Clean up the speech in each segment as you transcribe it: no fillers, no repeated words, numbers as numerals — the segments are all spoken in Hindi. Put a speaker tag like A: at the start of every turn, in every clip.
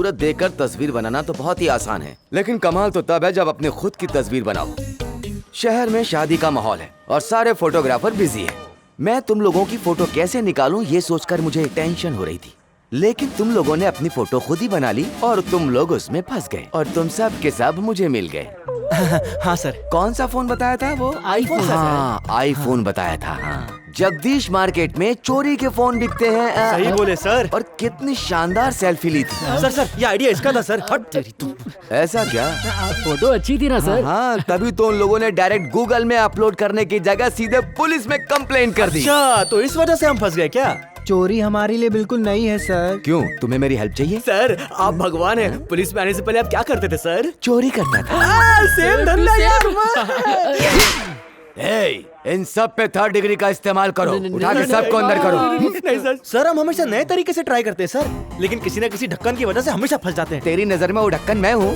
A: खूबसूरत देखकर तस्वीर बनाना तो बहुत ही आसान है, लेकिन कमाल तो तब है जब अपने खुद की तस्वीर बनाओ। शहर में शादी का माहौल है और सारे फोटोग्राफर बिजी है। मैं तुम लोगों की फोटो कैसे निकालूं ये सोचकर मुझे टेंशन हो रही थी, लेकिन तुम लोगों ने अपनी फोटो खुद ही बना ली और तुम लोग उसमें फंस गए और तुम सब के सब मुझे मिल गए।
B: हाँ सर।
A: कौन सा फोन बताया था वो?
B: आईफोन।
A: हाँ, आईफोन बताया था। हाँ। जगदीश मार्केट में चोरी के फोन बिकते हैं।
B: सही बोले सर।
A: और कितनी शानदार सेल्फी ली थी।
B: सर ये आइडिया इसका था सर। हट।
A: ऐसा क्या?
C: फोटो अच्छी थी ना सर?
A: हाँ, तभी तो उन लोगों ने डायरेक्ट गूगल में अपलोड करने की जगह सीधे पुलिस में कंप्लेन कर दी।
B: अच्छा, तो इस वजह से हम फंस गए क्या?
D: चोरी हमारे लिए बिल्कुल नई है सर।
A: क्यों, तुम्हें मेरी हेल्प चाहिए?
B: सर आप भगवान हैं। पुलिस में आने से पहले आप क्या करते थे सर?
A: चोरी करता था।
B: सेम धंधा यार।
A: इन सब पे 3rd डिग्री का इस्तेमाल करो। उठा के सबको अंदर करो।
B: नहीं सर। सर हम हमेशा नए तरीके से ट्राई करते हैं सर, लेकिन किसी न किसी ढक्कन की वजह से हमेशा फंस जाते हैं।
A: तेरी नजर में वो ढक्कन मैं हूँ।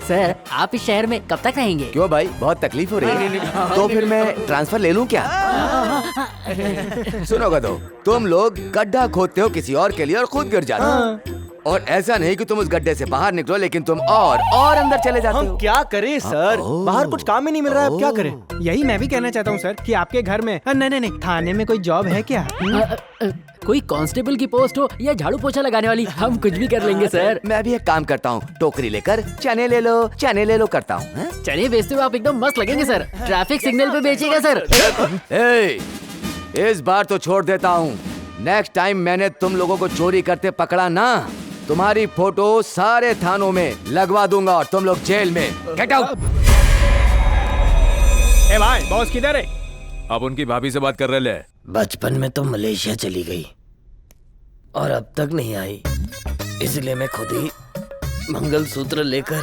C: सर आप इस शहर में कब तक रहेंगे?
A: क्यों भाई, बहुत तकलीफ हो रही है? तो फिर मैं ट्रांसफर ले लूं क्या? सुनो गधो, तुम लोग गड्ढा खोदते हो किसी और के लिए और खुद गिर जाते हो। और ऐसा नहीं कि तुम उस गड्ढे से बाहर निकलो, लेकिन तुम और अंदर चले जाते हो।
B: हम क्या करें सर? बाहर कुछ काम ही नहीं मिल रहा है, अब क्या करें?
D: यही मैं भी कहना चाहता हूँ सर कि आपके घर में नहीं थाने में कोई जॉब है क्या?
C: कोई कांस्टेबल की पोस्ट हो या झाड़ू पोछा लगाने वाली, हम कुछ भी कर लेंगे सर।
A: मैं भी एक काम करता हूँ, टोकरी लेकर चने ले लो करता हूँ।
C: चने बेचते हुए आप एकदम मस्त लगेंगे सर। ट्रैफिक सिग्नल पे बेचेगा सर।
A: इस बार तो छोड़ देता हूँ। नेक्स्ट टाइम मैंने तुम लोगों को चोरी करते पकड़ा ना, तुम्हारी फोटो सारे थानों में लगवा दूंगा और तुम लोग जेल में। Get out.
D: ए भाई, बॉस किधर है?
E: अब उनकी भाभी से बात कर रहे ले।
F: बचपन में तो मलेशिया चली गई और अब तक नहीं आई, इसलिए मैं खुद ही मंगलसूत्र लेकर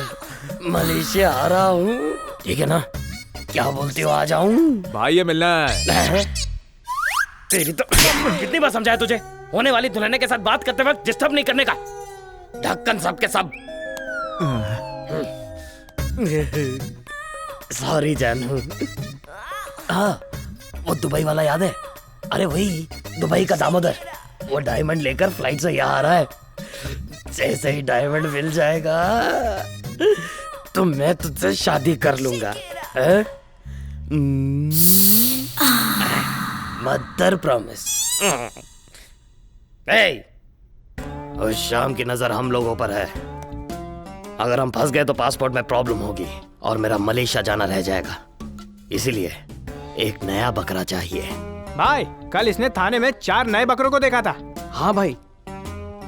F: मलेशिया आ रहा हूँ। ठीक है ना? क्या बोलते हो, आ जाऊं?
E: भाई ये मिलना है।
F: तेरी तो कितनी बार समझाया तुझे, होने वाली दुल्हन के साथ बात करते वक्त डिस्टर्ब नहीं करने का। ढक्कन सब के सब। सॉरी जानू। हाँ, वो दुबई वाला याद है? अरे वही दुबई का दामोदर, वो डायमंड लेकर फ्लाइट से यहाँ आ रहा है। जैसे ही डायमंड मिल जाएगा तो मैं तुझसे शादी कर लूंगा। Mother promise. उस शाम की नजर हम लोगों पर है। अगर हम फंस गए तो पासपोर्ट में प्रॉब्लम होगी और मेरा मलेशिया जाना रह जाएगा। इसीलिए एक नया बकरा चाहिए।
D: भाई, कल इसने थाने में 4 नए बकरों को देखा था।
B: हाँ भाई।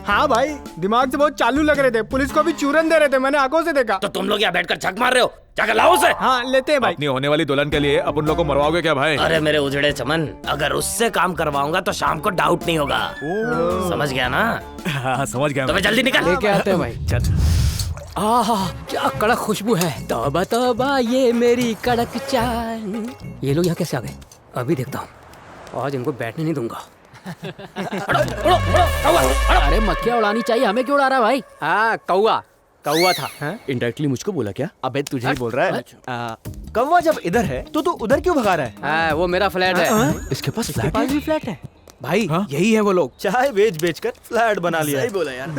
D: हाँ भाई, दिमाग से बहुत चालू लग रहे थे, पुलिस को भी चूरन दे रहे थे, मैंने आंखों से देखा।
F: तो तुम लोग यहाँ बैठकर झक मार रहे हो, जाकर लाओ उसे।
D: हाँ लेते हैं भाई।
E: अपनी होने वाली दुल्हन के लिए अब उन लोगों को मरवाओगे क्या भाई?
F: अरे मेरे उजड़े चमन, अगर उससे काम करवाऊंगा तो शाम को डाउट नहीं होगा। समझ गया ना?
E: हाँ समझ गया।
F: तो मैं जल्दी निकल।
D: लेके आते हैं भाई।
E: चल।
C: आहा, क्या कड़क खुशबू है। तौबा तौबा ये मेरी कड़क चाय। ये लोग यहाँ कैसे आ गए? अभी देखता हूँ, आज इनको बैठने नहीं दूंगा। अरे मक्खियाँ उड़ानी चाहिए, हमें क्यों उड़ा रहा भाई?
B: हाँ, कौवा था। इनडायरेक्टली मुझको बोला क्या? अबे तुझे ही बोल रहा है। कौवा जब इधर है तो तू उधर क्यों भगा रहा है?
C: वो मेरा फ्लैट है।
B: इसके पास फ्लैट
D: भी फ्लैट है
B: भाई। यही है वो लोग, चाय बेच कर फ्लैट बना लिया। सही बोला यार।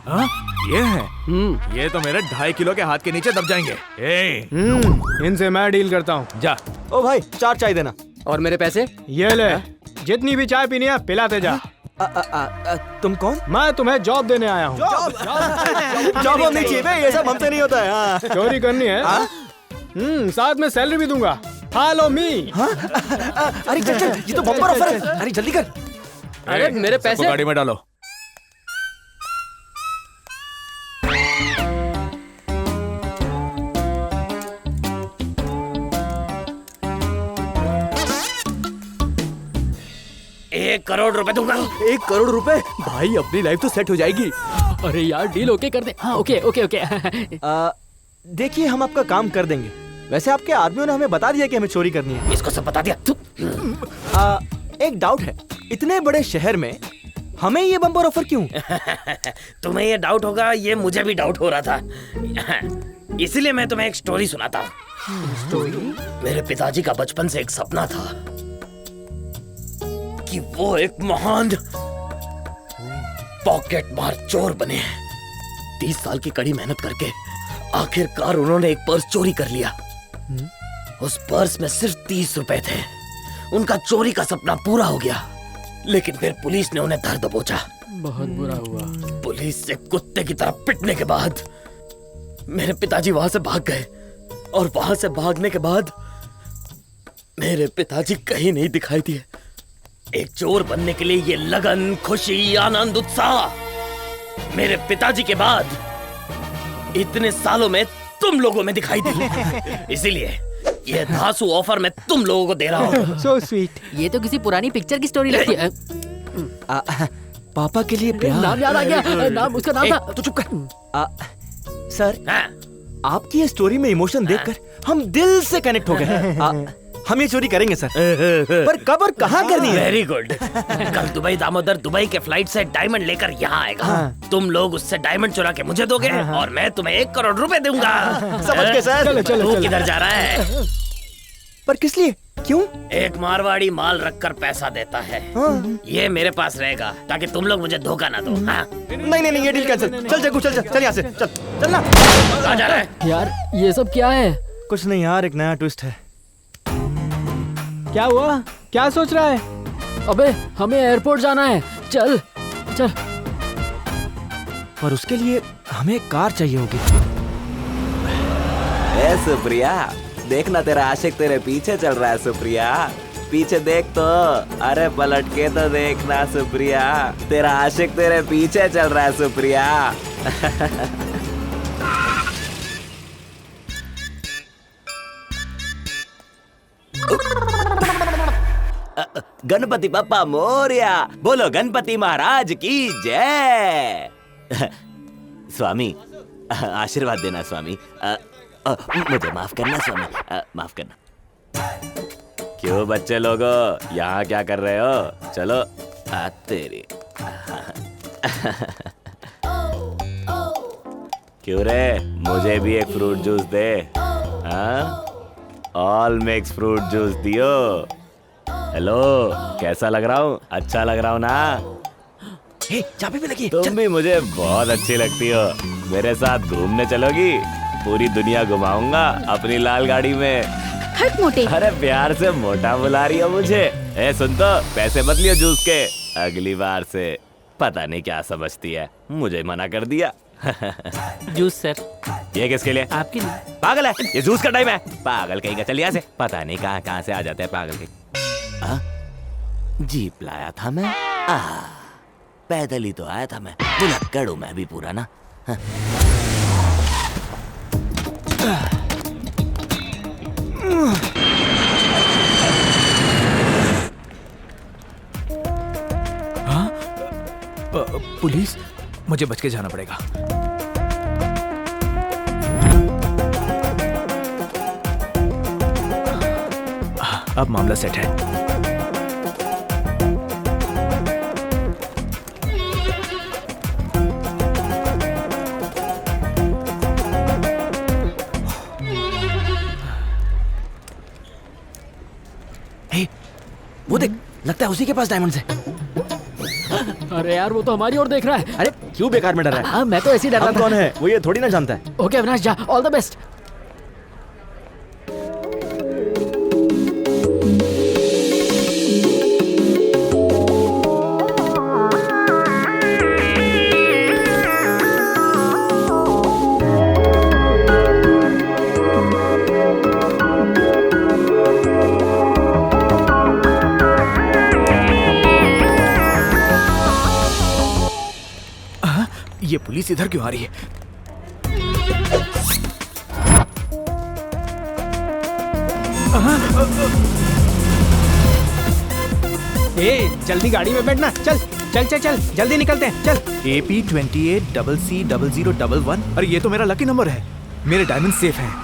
E: हाँ ये है। ये तो मेरे 2.5 किलो के हाथ के नीचे दब जाएंगे।
D: इनसे मैं डील करता हूँ।
E: जा।
B: ओ भाई 4 चाय देना।
C: और मेरे पैसे?
D: ये ले, जितनी भी चाय पीनी है पिलाते जा।
B: तुम कौन?
D: मैं तुम्हें जॉब देने आया हूँ।
B: जॉब नहीं चाहिए बे, ये सब हमसे नहीं होता है। हाँ।
D: चोरी करनी है। साथ में सैलरी भी दूंगा। Follow me.
B: अरे चल, ये तो बम्पर ऑफर है। अरे जल्दी कर।
C: अरे मेरे पैसे?
E: गाड़ी में डालो।
F: ₹1 करोड़ दूंगा।
B: 1 करोड़ रुपए? भाई अपनी लाइफ तो सेट हो जाएगी।
C: अरे यार डील ओके कर दे। हाँ ओके।
B: देखिए हम आपका काम कर देंगे। वैसे आपके आदमियों ने हमें बता दिया कि हमें चोरी करनी है।
F: इसको सब बता दिया।
B: एक डाउट है, इतने बड़े शहर में हमें ये बम्पर ऑफर क्यों?
F: तुम्हें ये डाउट होगा, ये मुझे भी डाउट हो रहा था। इसलिए मैं तुम्हें एक स्टोरी सुनाता हूँ। मेरे पिताजी का बचपन से एक सपना था कि वो एक महान पॉकेट मार चोर बने। 30 साल की कड़ी मेहनत करके आखिरकार उन्होंने एक पर्स चोरी कर लिया। उस पर्स में सिर्फ 30 रुपए थे। उनका चोरी का सपना पूरा हो गया, लेकिन फिर पुलिस ने उन्हें धर दबोचा।
C: बहुत बुरा हुआ।
F: पुलिस से कुत्ते की तरह पिटने के बाद मेरे पिताजी वहां से भाग गए, और वहां से भागने के बाद मेरे पिताजी कहीं नहीं दिखाई दिए। एक चोर बनने के लिए ये लगन, खुशी, आनंद, उत्साह मेरे पिताजी के बाद इतने सालों में तुम लोगों में दिखाई दी। इसीलिए ये धांसू ऑफर मैं तुम लोगों को दे रहा हूँ।
D: So sweet.
C: ये तो किसी पुरानी पिक्चर की स्टोरी लगती है।
B: पापा के लिए प्यार।
C: नाम याद आ गया, नाम उसका नाम था।
B: तू चुप कर। सर,
F: हाँ,
B: आपकी ये स्टोरी में इमोशन देखकर हम दिल से कनेक्ट हो गए। हम ये चोरी करेंगे सर, पर कब और कहाँ करनी है?
F: Very good. कल दुबई दामोदर दुबई के फ्लाइट से डायमंड लेकर यहाँ आएगा। तुम लोग उससे डायमंड चुरा के मुझे दोगे, और मैं तुम्हें 1 करोड़ रुपए दूंगा।
B: समझ गए सर।
D: चलो चलो
F: तू
D: चलो।
F: किधर जा रहा है?
B: पर किस लिए? क्यों?
F: एक मारवाड़ी माल रखकर पैसा देता है। ये मेरे पास रहेगा ताकि तुम लोग मुझे धोखा ना दो। हाँ?
B: नहीं, ये डील कैंसिल। चल जग्गू, चल यहाँ से, चल ना।
F: कहाँ जा रहा है?
C: यार ये सब क्या है?
B: कुछ नहीं यार, एक नया ट्विस्ट है।
D: क्या हुआ? क्या सोच रहा है?
C: अबे हमें एयरपोर्ट जाना है, चल चल।
B: पर उसके लिए हमें एक कार चाहिए होगी।
A: ए सुप्रिया, देखना तेरा आशिक तेरे पीछे चल रहा है सुप्रिया। पीछे देख तो, अरे पलट के तो देखना सुप्रिया, तेरा आशिक तेरे पीछे चल रहा है सुप्रिया। गणपति बप्पा मोरया, बोलो गणपति महाराज की जय। स्वामी, आशीर्वाद देना स्वामी। मुझे माफ करना स्वामी, माफ करना। क्यों बच्चे लोगों, यहाँ क्या कर रहे हो? चलो तेरी। क्यों रे, मुझे भी एक फ्रूट जूस दे। ऑल मिक्स फ्रूट जूस दियो। हेलो, कैसा लग रहा हूँ? अच्छा लग रहा हूँ ना?
B: चाबी भी लगी।
A: तुम भी मुझे बहुत अच्छी लगती हो। मेरे साथ घूमने चलोगी? पूरी दुनिया घुमाऊंगा अपनी लाल गाड़ी में।
G: हट मोटे।
A: अरे प्यार से मोटा बुला रही हो मुझे। ए सुन तो, पैसे मत लियो जूस के। अगली बार से पता नहीं क्या समझती है, मुझे मना कर दिया।
C: Juice sir.
A: ये किसके लिए?
C: आपके लिए।
A: पागल है, ये जूस का टाइम है। पागल कहीं का, चल यहाँ से। पता नहीं कहाँ से आ जाते हैं पागल के। जीप लाया था मैं। पैदल ही तो आया था मैं। बुलक्कड़ हूं मैं भी पूरा ना।
E: पुलिस, मुझे बच के जाना पड़ेगा। अब मामला सेट है।
B: वो देख, लगता है उसी के पास डायमंड्स है।
C: अरे यार वो तो हमारी ओर देख रहा है।
B: अरे क्यों बेकार में डर रहा है?
C: हाँ मैं तो ऐसे ही डर रहा
B: हम
C: था।
B: कौन है वो ये थोड़ी ना जानता है।
C: ओके अविनाश जा, ऑल द बेस्ट।
E: ये पुलिस इधर क्यों आ रही है?
D: ए जल्दी गाड़ी में बैठना। चल चल चल चल, जल्दी निकलते हैं, चल।
E: AP28CC0011। अरे ये तो मेरा लकी नंबर है। मेरे डायमंड सेफ हैं।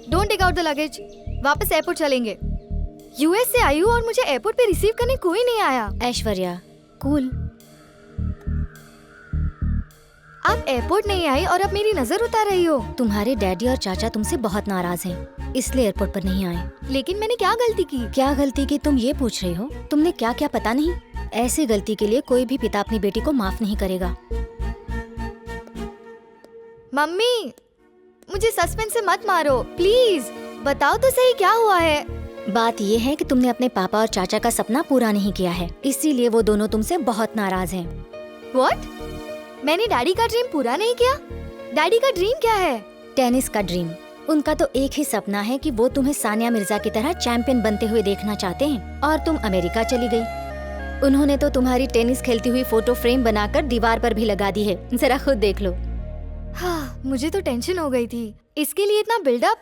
G: Don't take out the luggage. वापस एयरपोर्ट चलेंगे। यूएस से आई हूँ और मुझे एयरपोर्ट पे रिसीव करने कोई नहीं आया। ऐश्वर्या कूल। आप एयरपोर्ट नहीं आई और अब मेरी नजर उतार रही हो।
H: तुम्हारे डैडी और चाचा तुमसे बहुत नाराज हैं, इसलिए एयरपोर्ट पर नहीं आए।
G: लेकिन मैंने क्या गलती की?
H: क्या गलती की तुम ये पूछ रही हो? तुमने क्या क्या पता नहीं? ऐसी गलती के लिए कोई भी पिता अपनी बेटी को माफ नहीं करेगा।
G: मम्मी, मुझे सस्पेंस से मत मारो प्लीज, बताओ तो सही क्या हुआ है।
H: बात ये है कि तुमने अपने पापा और चाचा का सपना पूरा नहीं किया है, इसीलिए वो दोनों तुमसे बहुत नाराज हैं।
G: व्हाट? मैंने डैडी का ड्रीम पूरा नहीं किया? डैडी का ड्रीम क्या है?
H: टेनिस का ड्रीम। उनका तो एक ही सपना है कि वो तुम्हें सानिया मिर्जा की तरह चैंपियन बनते हुए देखना चाहते हैं, और तुम अमेरिका चली गई। उन्होंने तो तुम्हारी टेनिस खेलती हुई फोटो फ्रेम बनाकर दीवार पर भी लगा दी है, जरा खुद देख लो।
G: हाँ, मुझे तो टेंशन हो गई थी। इसके लिए इतना बिल्डअप?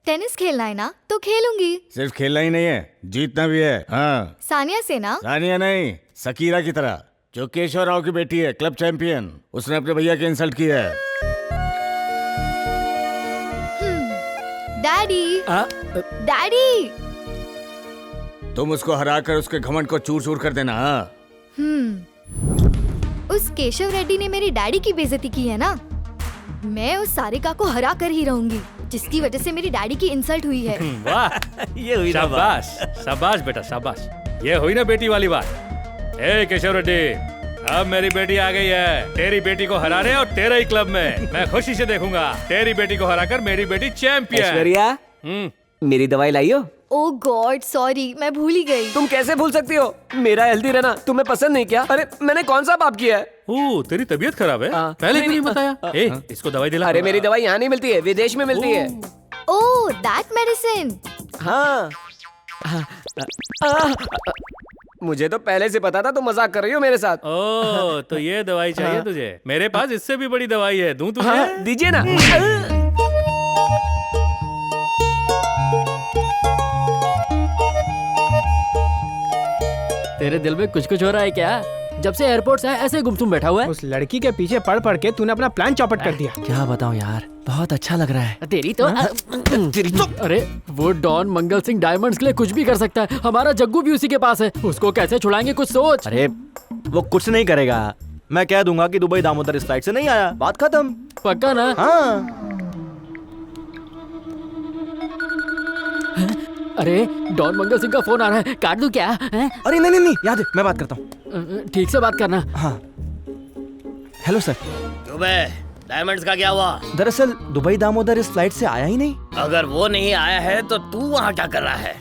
G: टेनिस खेलना है ना तो खेलूंगी।
B: सिर्फ खेलना ही नहीं है, जीतना भी है। हाँ,
G: सानिया से ना?
B: सानिया नहीं, सकीरा की तरह, जो केशव राव की बेटी है, क्लब चैंपियन। उसने अपने भैया की इंसल्ट की है।
G: डैडी, डैडी,
B: तुम उसको हराकर उसके घमंड को चूर चूर कर देना। हाँ,
G: उस केशव रेड्डी ने मेरी डैडी की बेइज्जती की है ना, मैं उस सारिका को हरा कर ही रहूंगी, जिसकी वजह से मेरी डैडी की इंसल्ट हुई है।
C: वाह,
B: ये हुई ना बात।
C: शाबाश शाबाश बेटा शाबाश। ये हुई ना बेटी वाली बात। ए केशव रेड्डी, अब मेरी बेटी आ गई है तेरी बेटी को हराने और तेरे ही क्लब में। मैं खुशी से देखूंगा तेरी बेटी को हराकर मेरी बेटी चैंपियन।
I: ऐश्वर्या, मेरी दवाई लाई हो?
G: ओह गॉड, सॉरी, मैं भूल ही गई।
I: तुम कैसे भूल सकती हो? मेरा हेल्दी रहना तुम्हें पसंद नहीं क्या? अरे मैंने कौन सा पाप किया है?
C: ओह, तेरी तबीयत खराब है? पहले क्यों नहीं बताया? ए, इसको दवाई दिला।
I: अरे मेरी दवाई यहाँ नहीं मिलती है, विदेश में मिलती है।
G: ओह, दैट मेडिसिन।
I: हाँ, मुझे तो पहले से पता था तुम मजाक कर रही हो मेरे साथ।
C: ओह, तो ये दवाई चाहिए तुझे? मेरे पास इससे भी बड़ी दवाई है, दूं तुझे?
I: हाँ, दीजिए ना।
J: तेरे दिल में कुछ कुछ हो रहा है क्या? जब से एयरपोर्ट से ऐसे गुमसुम बैठा हुआ है।
D: उस लड़की के पीछे पड़ पड़ के तूने अपना प्लान चौपट कर दिया।
I: क्या बताऊं यार, बहुत अच्छा लग रहा है।
J: तेरी तो अरे वो डॉन मंगल सिंह डायमंड्स के लिए कुछ भी कर सकता है। हमारा जग्गू भी उसी के पास है, उसको कैसे छुड़ाएंगे कुछ सोच।
B: अरे वो कुछ नहीं करेगा, मैं कह दूंगा कि दुबई दामोदर इस फ्लाइट से नहीं आया, बात खत्म।
J: पक्का ना?
B: हाँ।
J: अरे डॉन मंगल सिंह का फोन आ रहा है, काट दूं क्या?
B: अरे नहीं नहीं नहीं, याद है, मैं बात करता हूँ।
J: ठीक से बात करना।
B: हाँ, हेलो सर।
F: दुबई डायमंड्स का क्या हुआ?
B: दरअसल दुबई दामोदर इस फ्लाइट से आया ही नहीं।
F: अगर वो नहीं आया है तो तू वहाँ क्या कर रहा है?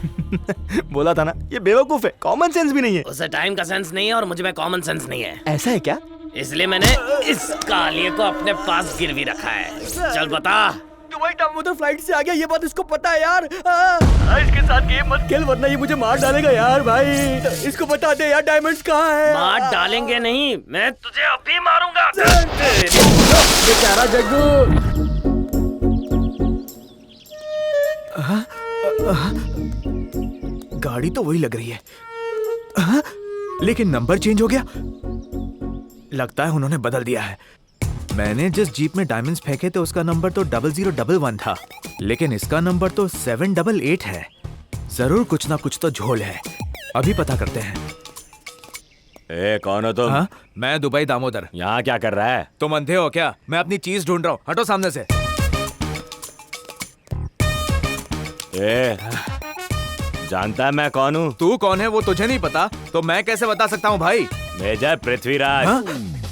B: बोला था ना, ये बेवकूफ है, कॉमन सेंस भी नहीं है।
F: उसे टाइम का सेंस नहीं है और मुझे में कॉमन सेंस नहीं है।
B: ऐसा है क्या?
F: इसलिए मैंने इस कालिए को अपने पास गिरवी रखा है। चल बता।
B: दुबई दामोदर फ्लाइट से आ गया, ये बात इसको पता है यार। इसके साथ गेम मत खेल वरना ये मुझे मार डालेगा यार। भाई इसको बता दे यार, डायमंड्स कहाँ है?
F: मार डालेंगे नहीं, मैं तुझे अभी मारूंगा।
J: बेचारा जग्गू।
E: गाड़ी तो वही लग रही है, लेकिन नंबर चेंज हो गया। लगता है उन्होंने बदल दिया है। मैंने जिस जीप में डायमंड्स फेंके थे उसका नंबर तो 0011 था, लेकिन इसका नंबर तो 788 है। जरूर कुछ ना कुछ तो झोल है, अभी पता करते हैं।
A: ए, कौन हो तुम?
E: हाँ? मैं दुबई दामोदर।
A: यहाँ क्या कर रहा है?
E: तुम अंधे हो क्या? मैं अपनी चीज ढूंढ रहा हूँ, हटो सामने से।
A: ए, जानता है मैं कौन हूँ?
E: तू कौन है वो तुझे नहीं पता तो मैं कैसे बता सकता हूँ भाई?
A: Major Prithviraj,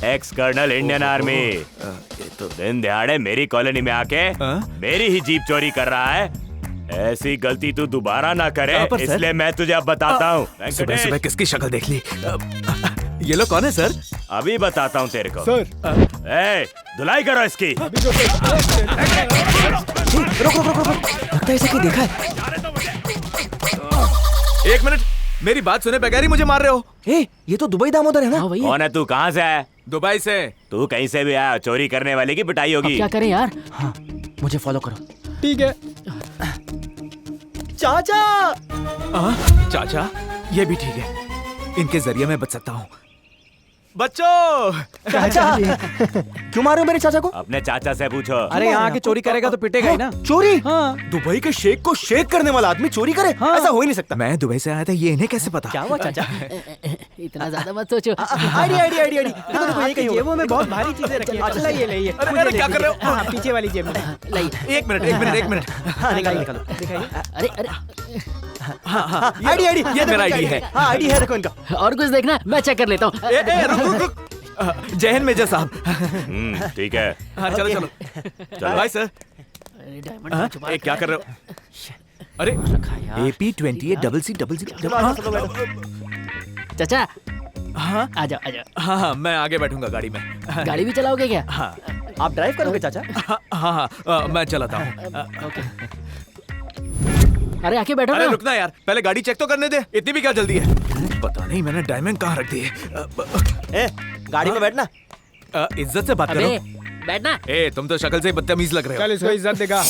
A: ex colonel Indian army. तो दिन दिहाड़े मेरी कॉलोनी में आके मेरी ही जीप चोरी कर रहा है। ऐसी गलती तू दोबारा ना करे, इसलिए मैं तुझे अब बताता हूँ।
E: सुबह सुबह किसकी शक्ल देख ली? ये लोग कौन है सर?
A: अभी बताता हूँ तेरे को
D: सर।
A: ए, धुलाई करो इसकी।
B: लगता है इसे कहीं देखा है।
E: एक मिनट, मेरी बात सुने बगैर ही मुझे मार रहे हो?
B: ए, ये तो दुबई दामोदर है ना?
A: कौन है तू? कहाँ से है?
E: दुबई से।
A: तू कहीं से भी आया, चोरी करने वाले की पिटाई होगी।
J: क्या करें यार?
B: हाँ, मुझे फॉलो करो।
D: ठीक है।
E: चाचा, ये भी ठीक है, इनके जरिए मैं बच सकता हूँ। बच्चों
B: चाचा क्यों मारे हो मेरे चाचा को?
K: अपने चाचा से पूछो।
B: अरे यहाँ आके चोरी करेगा तो पिटेगा ही ना। चोरी? हाँ। दुबई के शेख को शेक करने वाला आदमी चोरी करे? हाँ। ऐसा हो ही नहीं सकता।
E: मैं दुबई से आया था, ये इन्हें कैसे पता?
B: क्या हुआ चाचा?
J: इतना ज्यादा मत सोचो।
B: आईडी देखो देखो यही कहीं जेबों में बहुत भारी चीजें रखी हैं। अच्छा ये ले।
E: अरे क्या कर रहे हो?
B: हाँ पीछे वाली जेब में।
E: एक मिनट।
B: हाँ निकालो दिखाइए।
J: अरे
E: हाँ आईडी ये मेरा आईडी है।
B: हाँ आईडी है देखो इनका।
J: और कुछ देखना है? मैं चेक कर लेता हूँ।
E: रुक। जय हिंद मेजर साहब।
K: ठीक है।
E: हाँ चलो। Bye sir. क्या कर रहे हो? अरे AP28CC00।
J: चाचा
E: हाँ
J: आ जाओ।
E: हाँ मैं आगे बैठूंगा गाड़ी में।
J: गाड़ी भी चलाओगे क्या?
E: हाँ
B: आप ड्राइव करोगे चाचा?
E: हाँ मैं चलाता हूँ।
J: अरे आके बैठो
E: अरे
J: ना।
E: रुकना यार, पहले गाड़ी चेक तो करने दे। इतनी भी क्या जल्दी है? पता नहीं मैंने डायमंड कहाँ रख दिए।
B: गाड़ी में बैठना।
E: इज्जत से बात करो।
J: बैठना।
E: तुम तो शक्ल से बदतमीज लग रहे हो।
D: चल इसको इज्जत देगा।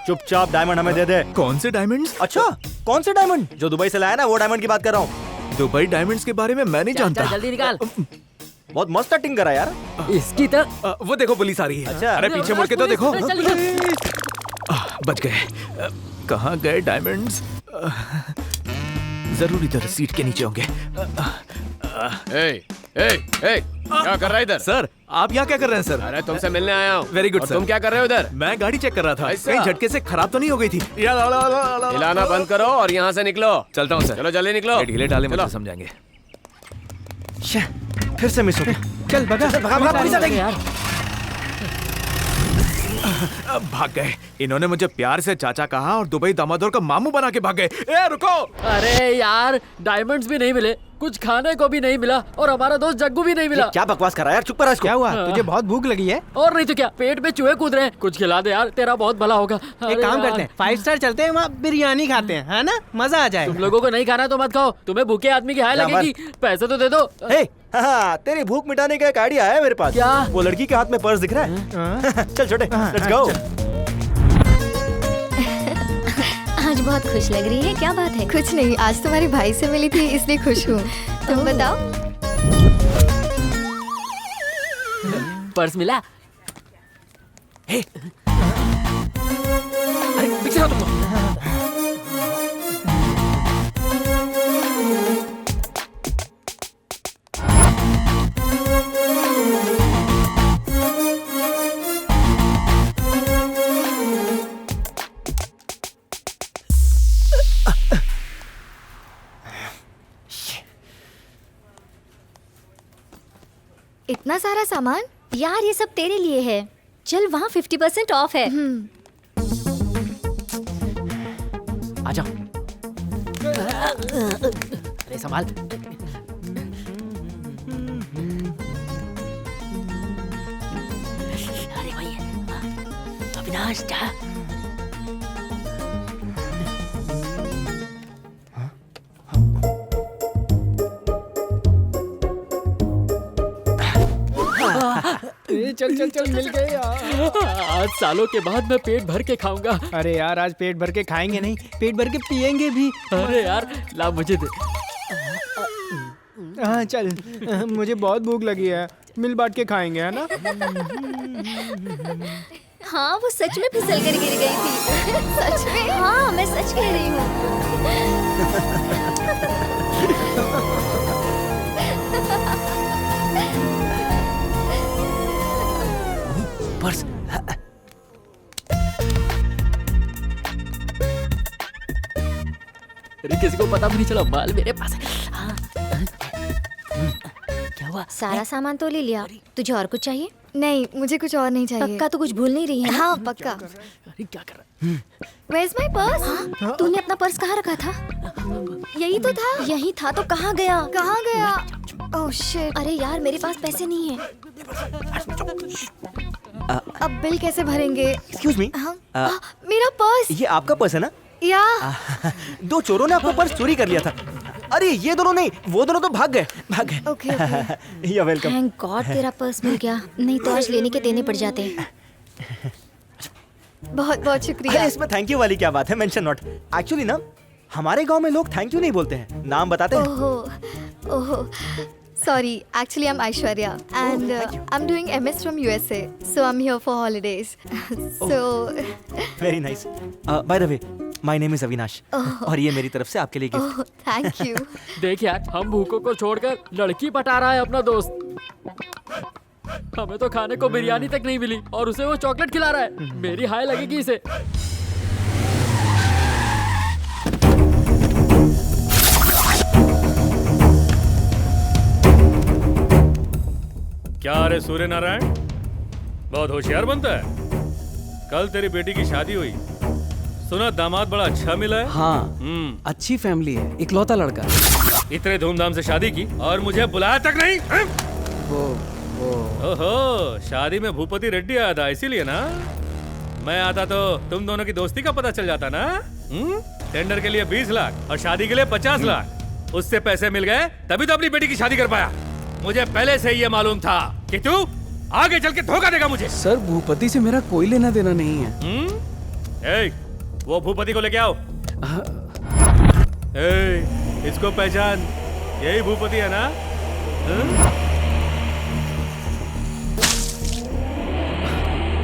B: चुपचाप डायमंड हमें दे दे।
E: कौन से डायमंड?
B: अच्छा कौन से डायमंड? जो दुबई से लाया ना वो डायमंड की बात कर रहा हूँ।
E: दुबई डायमंड्स के बारे में मैं नहीं जानता।
J: जल्दी निकाल।
B: बहुत मस्त कटिंग करा यार।
J: इसकी तो
E: वो देखो पुलिस आ रही है।
B: अच्छा।
E: अरे पीछे मुड़ के तो देखो।
J: चल।
E: बच गए। कहाँ गए डायमंड्स? जरूर इधर सीट के नीचे होंगे।
C: क्या कर रहा है इधर?
E: सर आप यहाँ क्या कर रहे हैं सर?
C: अरे तुमसे मिलने आया हूँ।
E: वेरी गुड
C: और
E: सर।
C: तुम क्या कर रहे हो इधर?
E: मैं गाड़ी चेक कर रहा था।
C: ऐसा?
E: कहीं झटके से खराब तो नहीं हो गई थी?
C: हिलाना बंद करो और यहाँ से निकलो।
E: चलता हूँ सर।
C: चलो जल्दी निकलो।
E: ढीले डाले मुझे समझाएंगे।
B: फिर से मिस हो गया। चल भगा पुलिस आ जाएगी।
J: यार
E: भाग गए। इन्होंने मुझे प्यार से चाचा कहा और दुबई दामादोर का मामू बना के भाग गए। रुको।
J: अरे यार डायमंड्स भी नहीं मिले, कुछ खाने को भी नहीं मिला और हमारा दोस्त जग्गू भी नहीं मिला।
B: क्या बकवास कर रहा है यार? चुप कर इसको।
D: क्या हुआ? तुझे बहुत भूख लगी है?
J: और नहीं तो क्या, पेट में चूहे कूद रहे हैं। कुछ खिला दे यार, तेरा बहुत भला होगा।
D: एक काम करते हैं, 5 स्टार चलते हैं, वहाँ बिरयानी खाते हैं, है ना? मजा आ जाए।
J: तुम लोगों को नहीं खाना तो मत खाओ। तुम्हें भूखे आदमी की हाय लगेगी। पैसे तो दे दो।
B: हाँ तेरी भूख मिटाने का एक आइडिया है मेरे पास।
J: क्या?
B: वो लड़की के हाथ में पर्स दिख रहा है। चल छोटे लेट्स गो।
H: आज बहुत खुश लग रही है, क्या बात है?
G: कुछ नहीं, आज तुम्हारे भाई से मिली थी इसलिए खुश हूँ। तुम बताओ।
J: पर्स मिला?
B: अरे पीछे आओ तुम।
G: इतना सारा सामान?
H: यार ये सब तेरे लिए है। चल वहाँ 50% ऑफ है।
J: आजा। अरे संभाल। अरे भाई अविनाश जा।
D: चल मिल गए यार।
J: आज सालों के बाद मैं पेट भर के खाऊंगा।
D: अरे यार आज पेट भर के खाएंगे नहीं, पेट भर के पिएंगे भी।
J: अरे यार ला मुझे दे।
D: हाँ चल, मुझे बहुत भूख लगी है, मिल बांट के खाएंगे, है ना?
H: हाँ वो सच में फिसल कर गिर गई थी। सच में? हाँ मैं सच कह रही हूँ।
B: पर्स।
J: अरे किसी को पता भी नहीं चला, माल मेरे पास है। क्या हुआ?
H: सारा सामान तो ले लिया, तुझे और कुछ चाहिए?
G: नहीं, मुझे कुछ और नहीं चाहिए।
H: पक्का तो कुछ भूल नहीं रही है?
G: हाँ पक्का।
J: अरे क्या कर रहा है?
G: Where's my purse?
H: तूने अपना पर्स कहाँ रखा था?
G: यही तो था।
H: यही था तो कहाँ गया?
G: कहाँ गया? Oh shit.
H: अरे यार मेरे पास पैसे नहीं है।
G: अब बिल कैसे भरेंगे?
B: Excuse me.
G: मेरा पर्स।
B: ये आपका पर्स है ना?
G: या
B: दो चोरों ने आपका पर्स चोरी कर लिया था। अरे ये दोनों नहीं, वो दोनों तो भाग गए।
G: Okay okay.
B: You welcome.
H: Thank God तेरा पर्स मिल गया, नहीं तो आज लेने के देने पड़ जाते।
G: बहुत बहुत शुक्रिया।
B: अरे इसमें थैंक यू वाली क्या बात है? Mention not. एक्चुअली ना हमारे गांव में लोग थैंक यू नहीं बोलते हैं, नाम बताते हैं।
G: ओहो ओहो, Sorry, actually I'm Aishwarya and I'm doing MS from USA. So I'm here for holidays. So
B: very nice by the way my name is Avinash और ये मेरी तरफ से आपके लिए गिफ्ट।
G: oh, thank you.
J: देख यार, हम भूखों को छोड़कर लड़की पटा रहा है अपना दोस्त। हमें तो खाने को बिरयानी तक नहीं मिली और उसे वो चॉकलेट खिला रहा है। मेरी हाय लगेगी इसे।
C: क्या रे सूर्य नारायण, बहुत होशियार बनता है। कल तेरी बेटी की शादी हुई, सुना दामाद बड़ा अच्छा मिला है।
B: हाँ अच्छी फैमिली है, इकलौता लड़का।
C: इतने धूमधाम से शादी की और मुझे बुलाया तक नहीं। ओहो, शादी में भूपति रेड्डी आया था इसीलिए ना। मैं आता तो तुम दोनों की दोस्ती का पता चल जाता ना। टेंडर के लिए 20 लाख और शादी के लिए 50 लाख। उससे पैसे मिल गए तभी तो अपनी बेटी की शादी कर पाया। मुझे पहले से ही ये मालूम था कि तू आगे चल के धोखा देगा मुझे।
B: सर भूपति से मेरा कोई लेना देना नहीं है।
C: ए, वो भूपति को लेके आओ। ए, इसको पहचान, यही भूपति है ना।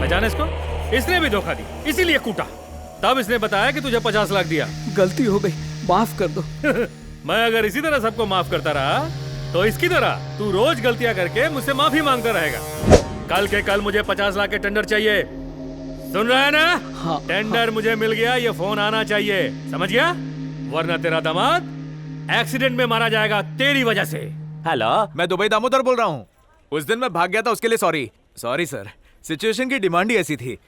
C: पहचान इसको? इसने भी धोखा दी, इसीलिए कूटा। तब इसने बताया कि तुझे 50 लाख दिया।
B: गलती हो गई, माफ कर दो।
C: मैं अगर इसी तरह सबको माफ करता रहा तो इसकी तरह तू रोज गलतियां करके मुझसे माफी मांगता रहेगा। कल के कल मुझे 50 लाख के टेंडर चाहिए, सुन रहा है ना?
B: हाँ,
C: टेंडर मुझे मिल गया, ये फोन आना चाहिए, समझ गया? वरना तेरा दामाद एक्सीडेंट में मारा जाएगा तेरी वजह से।
E: हेलो, मैं दुबई दामोदर बोल रहा हूँ। उस दिन मैं भाग गया था, उसके लिए सॉरी सर। सिचुएशन की डिमांड ही ऐसी थी,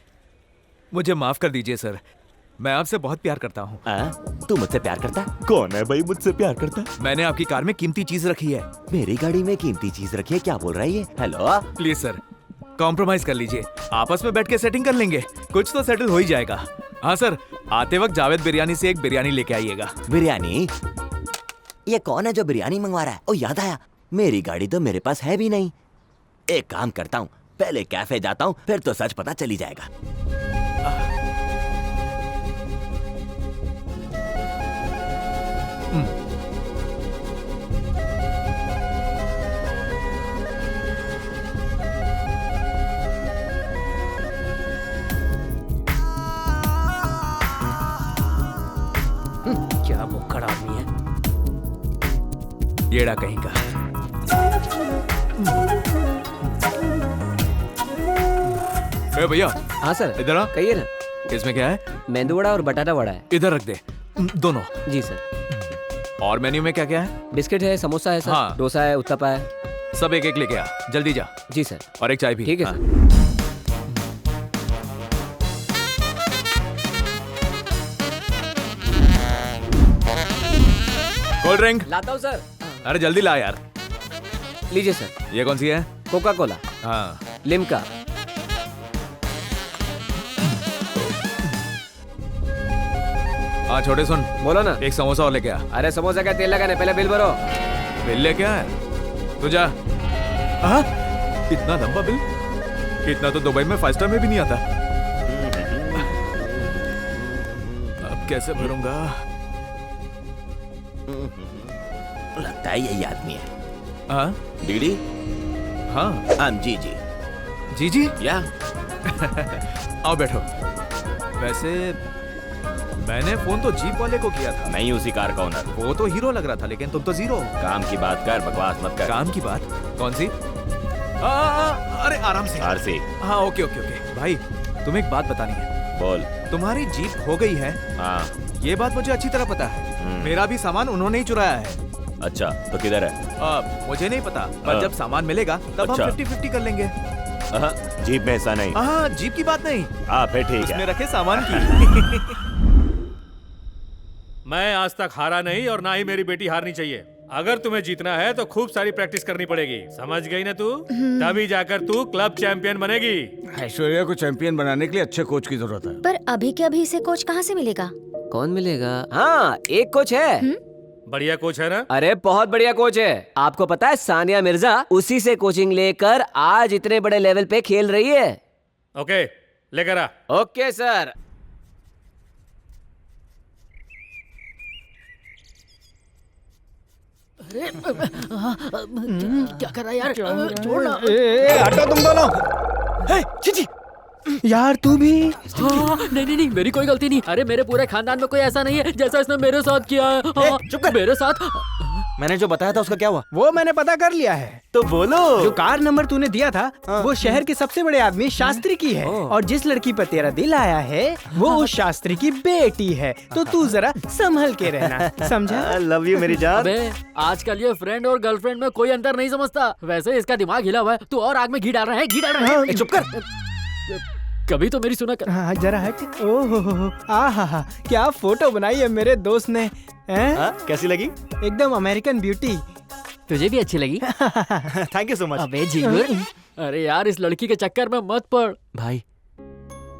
E: मुझे माफ कर दीजिए सर। मैं आपसे बहुत प्यार करता हूँ।
K: तू मुझसे प्यार करता? कौन है भाई मुझसे प्यार करता?
E: मैंने आपकी कार में कीमती चीज रखी है।
K: मेरी गाड़ी में कीमती चीज रखी है? क्या बोल रहा है ये? हेलो,
E: प्लीज सर, कॉम्प्रोमाइज कर लीजिए, आपस में बैठ के सेटिंग कर लेंगे, कुछ तो सेटल हो ही जाएगा। हाँ सर, आते वक्त जावेद बिरयानी से एक बिरयानी लेके आइएगा।
K: बिरयानी? ये कौन है जो बिरयानी मंगवा रहा है? ओ याद आया, मेरी गाड़ी तो मेरे पास है भी नहीं। एक काम करता हूँ, पहले कैफे जाता हूँ, फिर तो सच पता चली जाएगा।
F: क्या भुक्कड़ आदमी है।
E: येड़ा कहीं का। ए भैया।
I: हाँ सर,
E: इधर आ।
I: कहिए ना।
E: इसमें क्या है?
I: मेंदू वड़ा और बटाटा वड़ा है।
E: इधर रख दे, दोनों।
I: जी सर।
E: और मेन्यू में क्या क्या है?
I: बिस्किट है, समोसा है सर,
E: हाँ।
I: डोसा है, उत्तपा है।
E: सब एक एक लेके आ, जल्दी जा।
I: जी सर।
E: और एक चाय भी।
I: ठीक है
E: हाँ।
I: सर।
E: कोल्ड ड्रिंक
I: लाता हूँ सर।
E: अरे जल्दी ला यार।
I: लीजिए सर।
E: ये कौन सी है?
I: कोका कोला,
E: हाँ।
I: लिम्का।
E: हाँ छोटे सुन,
I: बोलो ना।
E: एक समोसा और लेके आ।
I: अरे समोसा का तेल लगाने, पहले बिल भरो।
E: बिल लेके आ तू जा। हाँ? इतना लंबा बिल? इतना तो दुबई में 5 स्टार में भी नहीं आता। अब कैसे भरूंगा?
K: लगता है यही आदमी है।
E: हाँ?
K: डीडी?
E: हाँ।
K: जी।
E: जी जी?
K: या?
E: आओ बैठो। वैसे मैंने फोन तो जीप वाले को किया था।
K: नहीं, उसी कार का ओनर।
E: वो तो हीरो लग रहा था, लेकिन तुम तो जीरो।
K: काम की बात कर, बकवास मत कर।
E: काम की बात? कौन सी? अरे आराम से।
K: कार से।
E: हाँ ओके ओके ओके। भाई तुम्हें एक बात बतानी है।
K: बोल।
E: तुम्हारी जीप हो गई है।
K: हाँ।
E: ये बात मुझे अच्छी तरह पता है। मेरा भी सामान उन्होंने ही चुराया है।
K: अच्छा, तो किधर है?
E: मुझे नहीं पता, पर जब सामान मिलेगा तब
K: अच्छा।
E: हम 50-50 कर लेंगे।
K: जीप में ऐसा नहीं।
E: हाँ जीप की बात नहीं।
K: फिर ठीक है।
E: उसमें रखे सामान की।
C: मैं आज तक हारा नहीं और ना ही मेरी बेटी हारनी चाहिए। अगर तुम्हें जीतना है तो खूब सारी प्रैक्टिस करनी पड़ेगी, समझ गई ना तू? तभी जाकर तू क्लब चैंपियन बनेगी।
B: ऐश्वर्या को चैंपियन बनाने के लिए अच्छे कोच की जरूरत है।
H: पर अभी के अभी इसे कोच कहाँ से मिलेगा?
I: कौन मिलेगा? हाँ, एक कोच है।
C: बढ़िया कोच है ना?
I: अरे बहुत बढ़िया कोच है। आपको पता है सानिया मिर्जा उसी से कोचिंग लेकर आज इतने बड़े लेवल पे खेल रही है।
C: ओके, लेकर आ।
I: Okay sir.
J: क्या कर रहा है यार? छोड़ना।
D: हटो तुम दोनों।
E: चिची
D: यार तू भी।
J: नहीं, मेरी कोई गलती नहीं। अरे मेरे पूरे खानदान में कोई ऐसा नहीं है जैसा इसने मेरे साथ किया है।
E: चुप कर।
J: मेरे साथ।
E: मैंने जो बताया था उसका क्या हुआ?
D: वो मैंने पता कर लिया है।
E: तो बोलो।
D: जो कार नंबर तूने दिया था वो शहर के सबसे बड़े आदमी शास्त्री की है, और जिस लड़की पर तेरा दिल आया है वो उस शास्त्री की बेटी है। तो तू जरा संभल के रहना, समझा?
E: लव यू मेरी जान।
J: अबे आजकल ये फ्रेंड और गर्लफ्रेंड में कोई अंतर नहीं समझता। वैसे इसका दिमाग हिला हुआ है। तू और आग में घी डाल रहा है, घी डाल रहा है।
E: चुप कर।
J: कभी तो मेरी सुना कर।
D: हाँ जरा हट। ओहो आहा, क्या फोटो बनाई है मेरे दोस्त ने।
E: कैसी लगी?
D: एकदम अमेरिकन ब्यूटी।
J: तुझे भी अच्छी लगी?
E: Thank you so much.
J: अबे झिंगुर। अरे यार इस लड़की के चक्कर में मत पड़।
E: भाई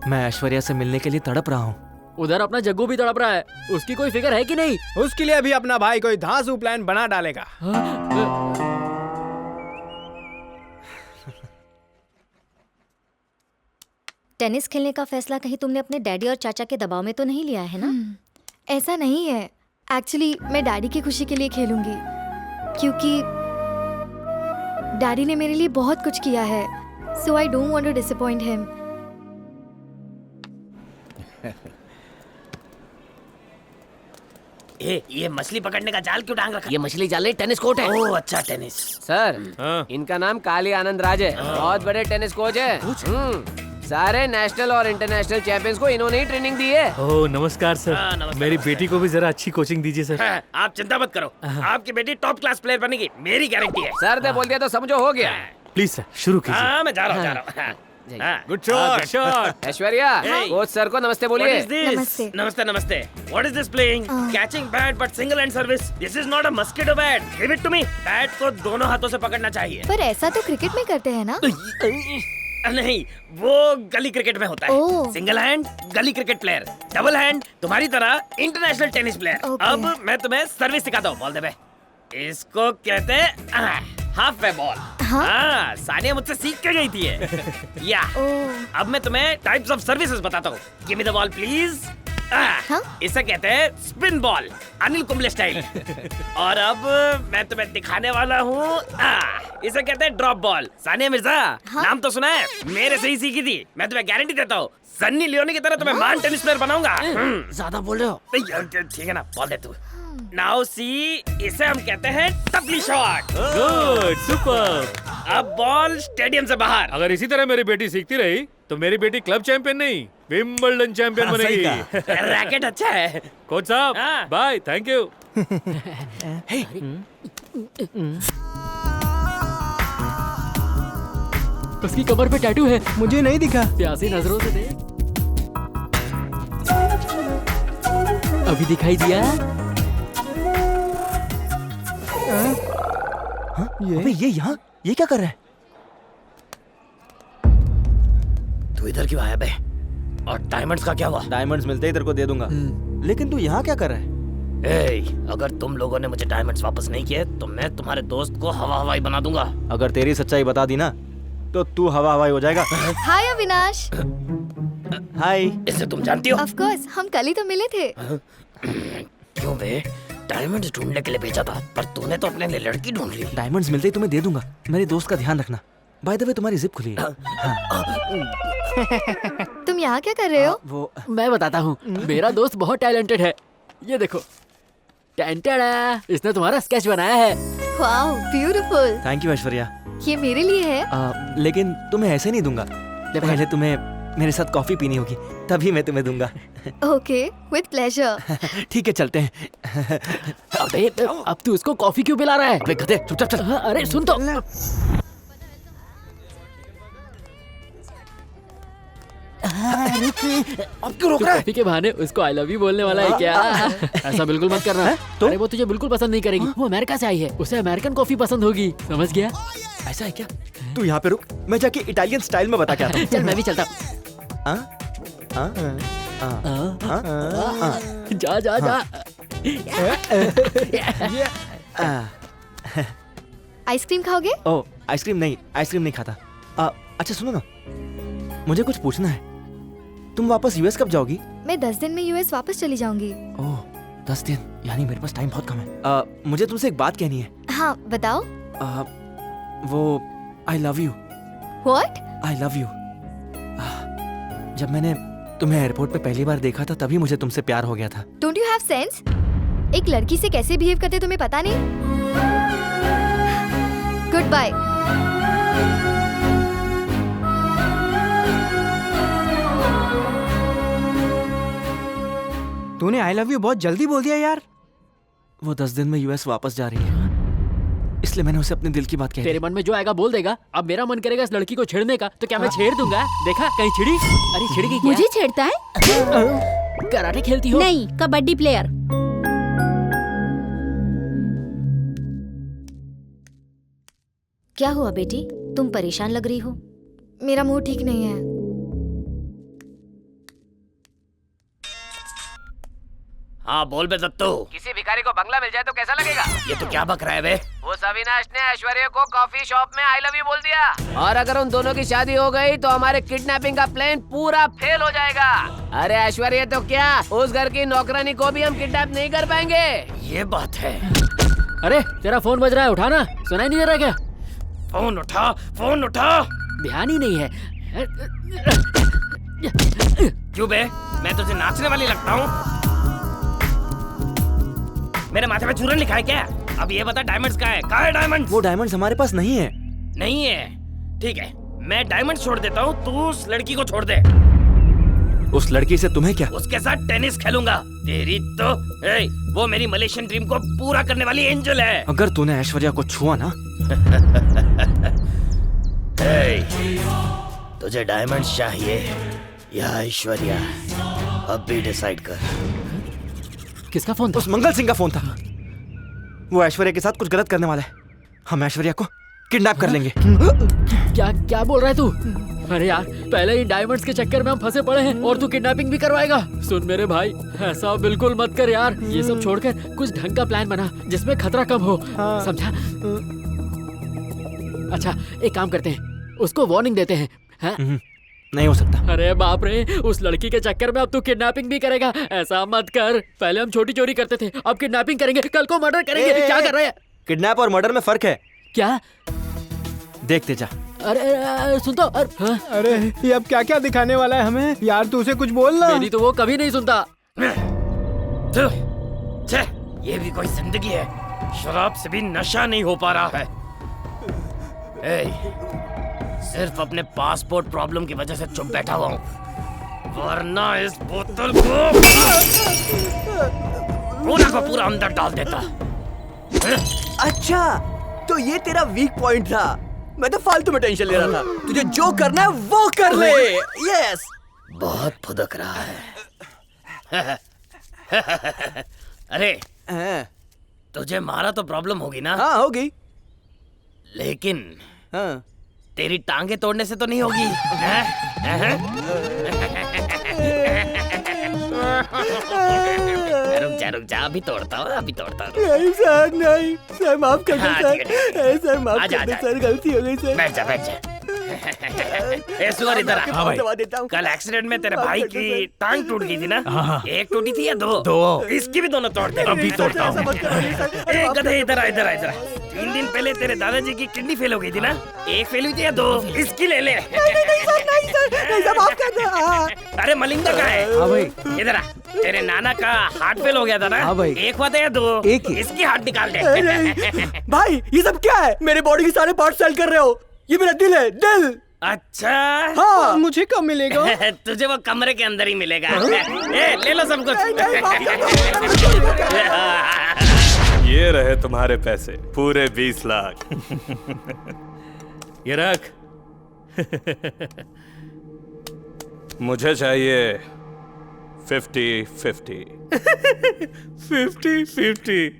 E: मैं ऐश्वर्या से मिलने के लिए तड़प रहा हूँ।
J: उधर अपना जग्गू भी तड़प रहा है। उसकी कोई फिक्र है कि नहीं?
D: उसके लिए भी अपना भाई कोई धांसू प्लान बना डालेगा।
H: टेनिस खेलने का फैसला कहीं तुमने अपने डैडी और चाचा के दबाव में तो नहीं लिया है ना?
G: ऐसा नहीं है। एक्चुअली मैं डैडी की खुशी के लिए खेलूंगी, क्योंकि डैडी ने मेरे लिए बहुत कुछ किया है। So I don't want to disappoint him.
F: ये मछली पकड़ने का जाल क्यों टांग रखा? ये मछली जाल नहीं, टेनिस कोर्ट है। ओह अच्छा, टेनिस।
I: सर इनका नाम काली आनंद राज है। बहुत बड़े टेनिस कोच है। सारे नेशनल और इंटरनेशनल चैंपियंस को इन्होंने ही ट्रेनिंग दी है।
C: ओह नमस्कार सर।
F: नमस्कार,
C: मेरी बेटी को भी जरा अच्छी कोचिंग दीजिए सर।
F: आप चिंता मत करो, आपकी बेटी टॉप क्लास प्लेयर बनेगी, मेरी गारंटी है।
I: सर ने बोल दिया तो समझो हो गया।
C: प्लीज सर शुरू कीजिए।
F: हाँ मैं जा रहा हूँ।
C: Good shot.
I: Aishwarya coach sir को नमस्ते बोलिए।
G: नमस्ते।
F: नमस्ते नमस्ते। What is this playing? Catching bat but single hand service. This is not a mosquito bat. Give it to me. Bat को दोनों हाथों से पकड़ना चाहिए।
G: पर ऐसा तो क्रिकेट में करते हैं ना?
F: नहीं, वो गली क्रिकेट में होता है। सिंगल हैंड गली क्रिकेट प्लेयर, डबल हैंड तुम्हारी तरह इंटरनेशनल टेनिस प्लेयर। अब मैं तुम्हें सर्विस सिखाता हूँ। बॉल दे बे। इसको कहते हैं हाफ वे बॉल। हाँ सानिया मुझसे सीख के गई थी ये। या अब मैं तुम्हें टाइप्स ऑफ सर्विसेज बताता हूँ। Give me the ball please. इसे कहते हैं spin ball, Anil Kumble style. और अब मैं तुम्हें दिखाने वाला हूँ, इसे कहते हैं ड्रॉप बॉल। सानिया मिर्जा नाम तो सुना है, मेरे से ही सीखी थी। मैं तुम्हें गारंटी देता हूँ सन्नी लियोनी की तरह तुम्हें महान टेनिस प्लेयर बनाऊंगा।
I: ज्यादा बोल रहे हो।
F: ठीक है ना, बॉल दे तू। नाउ सी, इसे हम कहते हैं टपली शॉट।
C: Good super.
F: अब बॉल स्टेडियम से बाहर।
C: अगर इसी तरह मेरी बेटी सीखती रही तो मेरी बेटी क्लब चैंपियन नहीं विंबलडन चैंपियन बनेगी।
F: रैकेट अच्छा है।
C: कोच साहब बाय, थैंक यू।
J: उसकी कमर पे टैटू है।
D: मुझे नहीं दिखा।
J: प्यासी नजरों से देख। अभी दिखाई दिया?
E: अबे ये यहाँ ये क्या कर रहा है?
F: तू इधर क्यों आया बे? और डायमंड्स का क्या हुआ?
E: डायमंड्स मिलते ही तेरे को दे दूंगा। लेकिन तू यहाँ क्या कर रहा है?
F: अगर तुम लोगों ने मुझे डायमंड्स वापस नहीं किए तो मैं तुम्हारे दोस्त को हवा हवाई बना दूंगा।
E: अगर तेरी सच्चाई बता दी ना तो तू हवा हवाई हो जाएगा।
G: हाय अविनाश।
E: हाय।
F: इसे तुम जानती हो?
G: ऑफ कोर्स, हम कल ही तो मिले थे।
F: क्यों बे? डायमंड्स ढूंढने के लिए भेजा था, पर तूने तो अपने लिए लड़की ढूंढ ली।
E: डायमंड्स मिलते ही तुम्हें दे दूंगा। मेरे दोस्त का ध्यान रखना। बाय द वे तुम्हारी जिप खुली है।
G: तुम यहाँ क्या कर रहे हो?
E: वो
J: मैं बताता हूँ। मेरा दोस्त बहुत टैलेंटेड है। ये देखो, टैंटेड़ा, इसने तुम्हारा स्केच बनाया है।
G: Wow beautiful.
E: Thank you Aishwarya.
G: ये मेरे लिए है।
E: लेकिन तुम्हें ऐसे नहीं दूंगा। पहले तुम्हें मेरे साथ कॉफी पीनी होगी, तभी मैं तुम्हें दूंगा।
G: Okay, with pleasure.
E: ठीक है चलते हैं।
J: अबे अब तू उसको कॉफी क्यों पिला रहा है?
E: अबे गधे चुपचाप चल।
J: अरे सुन तो।
E: अब क्यों रोक रहा है?
J: कॉफी के बहाने उसको आई लव यू बोलने वाला है क्या? ऐसा बिल्कुल मत करना।
E: तो?
J: अरे वो तुझे बिल्कुल पसंद नहीं करेगी। वो अमेरिका से आई है, उसे अमेरिकन कॉफी पसंद होगी। समझ गया?
E: ऐसा है क्या? तू यहाँ पे रुक, मैं जाके इटालियन स्टाइल में बता के आता हूँ।
J: चल मैं भी चलता। जा जा जा।
G: आइसक्रीम खाओगे?
E: ओह आइसक्रीम नहीं खाता। अच्छा सुनो ना, मुझे कुछ पूछना है। तुम वापस यूएस कब जाओगी?
G: मैं 10 दिन में यूएस वापस चली जाऊंगी।
E: ओह 10 दिन, यानी मेरे पास टाइम बहुत कम है। मुझे तुमसे एक बात कहनी है।
G: हाँ बताओ।
B: वो आई love you.
G: What?
B: I love you. जब मैंने तुम्हें एयरपोर्ट पे पहली बार देखा था तभी मुझे तुमसे प्यार हो गया था।
G: Don't you have sense? एक लड़की से कैसे बिहेव करते तुम्हें पता नहीं? Good bye.
D: तूने आई लव यू बहुत जल्दी बोल दिया यार।
B: वो 10 दिन में यूएस वापस जा रही है, इसलिए मैंने उसे अपने दिल की बात कह दी।
J: तेरे मन में जो आएगा बोल देगा। अब मेरा मन करेगा इस लड़की को छेड़ने का, तो क्या मैं छेड़ दूंगा? देखा कहीं छिड़ी? अरे छिड़ गई क्या?
H: मुझे छेड़ता है?
J: कराटे खेलती हो?
H: नहीं, कबड्डी प्लेयर। क्या हुआ बेटी, तुम परेशान लग रही हो?
G: मेरा मूड ठीक नहीं है।
F: हाँ बोल बे दत्तू।
I: किसी भिखारी को बंगला मिल जाए तो कैसा लगेगा?
F: ये तो क्या बक रहा है बे?
I: उस अविनाश ने ऐश्वर्या को कॉफी शॉप में आई लव यू बोल दिया, और अगर उन दोनों की शादी हो गई तो हमारे किडनैपिंग का प्लान पूरा फेल हो जाएगा। अरे ऐश्वर्या तो क्या, उस घर की नौकरानी को भी हम किडनैप नहीं कर पाएंगे।
F: ये बात है।
J: अरे तेरा फोन बज रहा है, उठाना। सुनाई नहीं दे रहा क्या?
F: फोन उठा, फोन उठा।
J: ध्यान ही नहीं है।
F: क्यों बे, मैं तुझे नाचने वाली लगता हूँ? मेरे माथे पे चूरन लिखा है क्या? अब ये बता डायमंड्स कहाँ है? कहाँ है डायमंड्स?
B: वो डायमंड्स हमारे पास नहीं है।
F: नहीं है? ठीक है, मैं डायमंड छोड़ देता हूँ, तू उस लड़की को छोड़ दे।
B: उस लड़की से तुम्हें क्या?
F: उसके साथ टेनिस खेलूंगा। तेरी तो वो मेरी मलेशियन ड्रीम को पूरा करने वाली एंजल है।
B: अगर तूने ऐश्वर्या को छुआ ना
F: तुझे डायमंड चाहिए या ऐश्वर्या? अब भी डिसाइड कर।
J: किसका फोन था?
B: उस मंगल सिंह का फोन था। वो ऐश्वर्या के साथ कुछ गलत करने वाला है। हम ऐश्वर्या को किडनैप कर लेंगे।
J: क्या क्या बोल रहा है तू? अरे यार, पहले ही डायमंड्स के चक्कर में हम फंसे पड़े हैं और तू किडनैपिंग भी करवाएगा? सुन मेरे भाई, ऐसा बिल्कुल मत कर यार। ये सब छोड़कर कुछ ढंग का प्लान बना जिसमें खतरा कम हो। समझा? अच्छा एक काम करते हैं, उसको वार्निंग देते हैं।
B: नहीं हो सकता।
J: अरे बाप रे, उस लड़की के चक्कर में अब तू किडनैपिंग भी करेगा? ऐसा मत कर। पहले हम छोटी चोरी करते थे, अब किडनैपिंग करेंगे, कल को मर्डर करेंगे। क्या कर रहे हैं?
B: किडनैप और मर्डर में फर्क है।
J: क्या?
B: देखते जा।
J: अरे सुन तो।
D: अरे ये अब क्या क्या दिखाने वाला है हमें यार? तू उसे कुछ बोल ना।
J: मेरी तो वो कभी नहीं सुनता।
F: ये भी कोई जिंदगी है? शराब से भी नशा नहीं हो पा रहा है। सिर्फ अपने पासपोर्ट प्रॉब्लम की वजह से चुप बैठा हुआ हूँ, वरना इस बोतल को पूरा का पूरा अंदर डाल देता।
B: अच्छा, तो ये तेरा वीक पॉइंट था। मैं तो फालतू में टेंशन ले रहा था। तुझे जो करना है वो कर ले। यस।
F: बहुत फुदक रहा है। अरे तुझे मारा तो प्रॉब्लम होगी ना?
B: हाँ होगी।
F: लेकिन
B: हाँ
F: तेरी टांगे तोड़ने से तो नहीं होगी। रुक जा, अभी तोड़ता हूँ।
B: नहीं सर, नहीं सर, माफ कर दो सर। सर माफ कर दो सर, गलती हो गई सर।
F: बैठ जा। सुअर इधर आ। कल एक्सीडेंट में तेरे भाई की टांग टूट गई थी ना? एक टूटी थी या दो? इसकी भी दोनों तोड़ दे।
B: अभी तोड़ता हूँ।
F: गधे इधर आ। 3 दिन पहले तेरे दादाजी की किडनी फेल हो गई थी ना? एक फेल हुई थी या 2? इसकी ले ले।
B: नहीं सर, माफ कर दो।
F: अरे मलिंगा का है?
B: हाँ भाई।
F: इधर आ। तेरे नाना का हार्ट फेल हो गया था ना?
B: हाँ भाई।
F: एक हुआ था या 2?
B: एक ही।
F: इसकी हार्ट निकाल दे।
B: भाई ये सब क्या है? मेरे बॉडी के सारे पार्ट सेल कर रहे हो। ये मेरा दिल है, दिल।
F: अच्छा
D: हाँ, मुझे कब मिलेगा?
F: तुझे वो कमरे के अंदर ही मिलेगा। ले लो सब कुछ।
L: ये रहे तुम्हारे पैसे, पूरे 20 लाख।
C: ये रख।
L: मुझे चाहिए 50-50।
C: 50-50।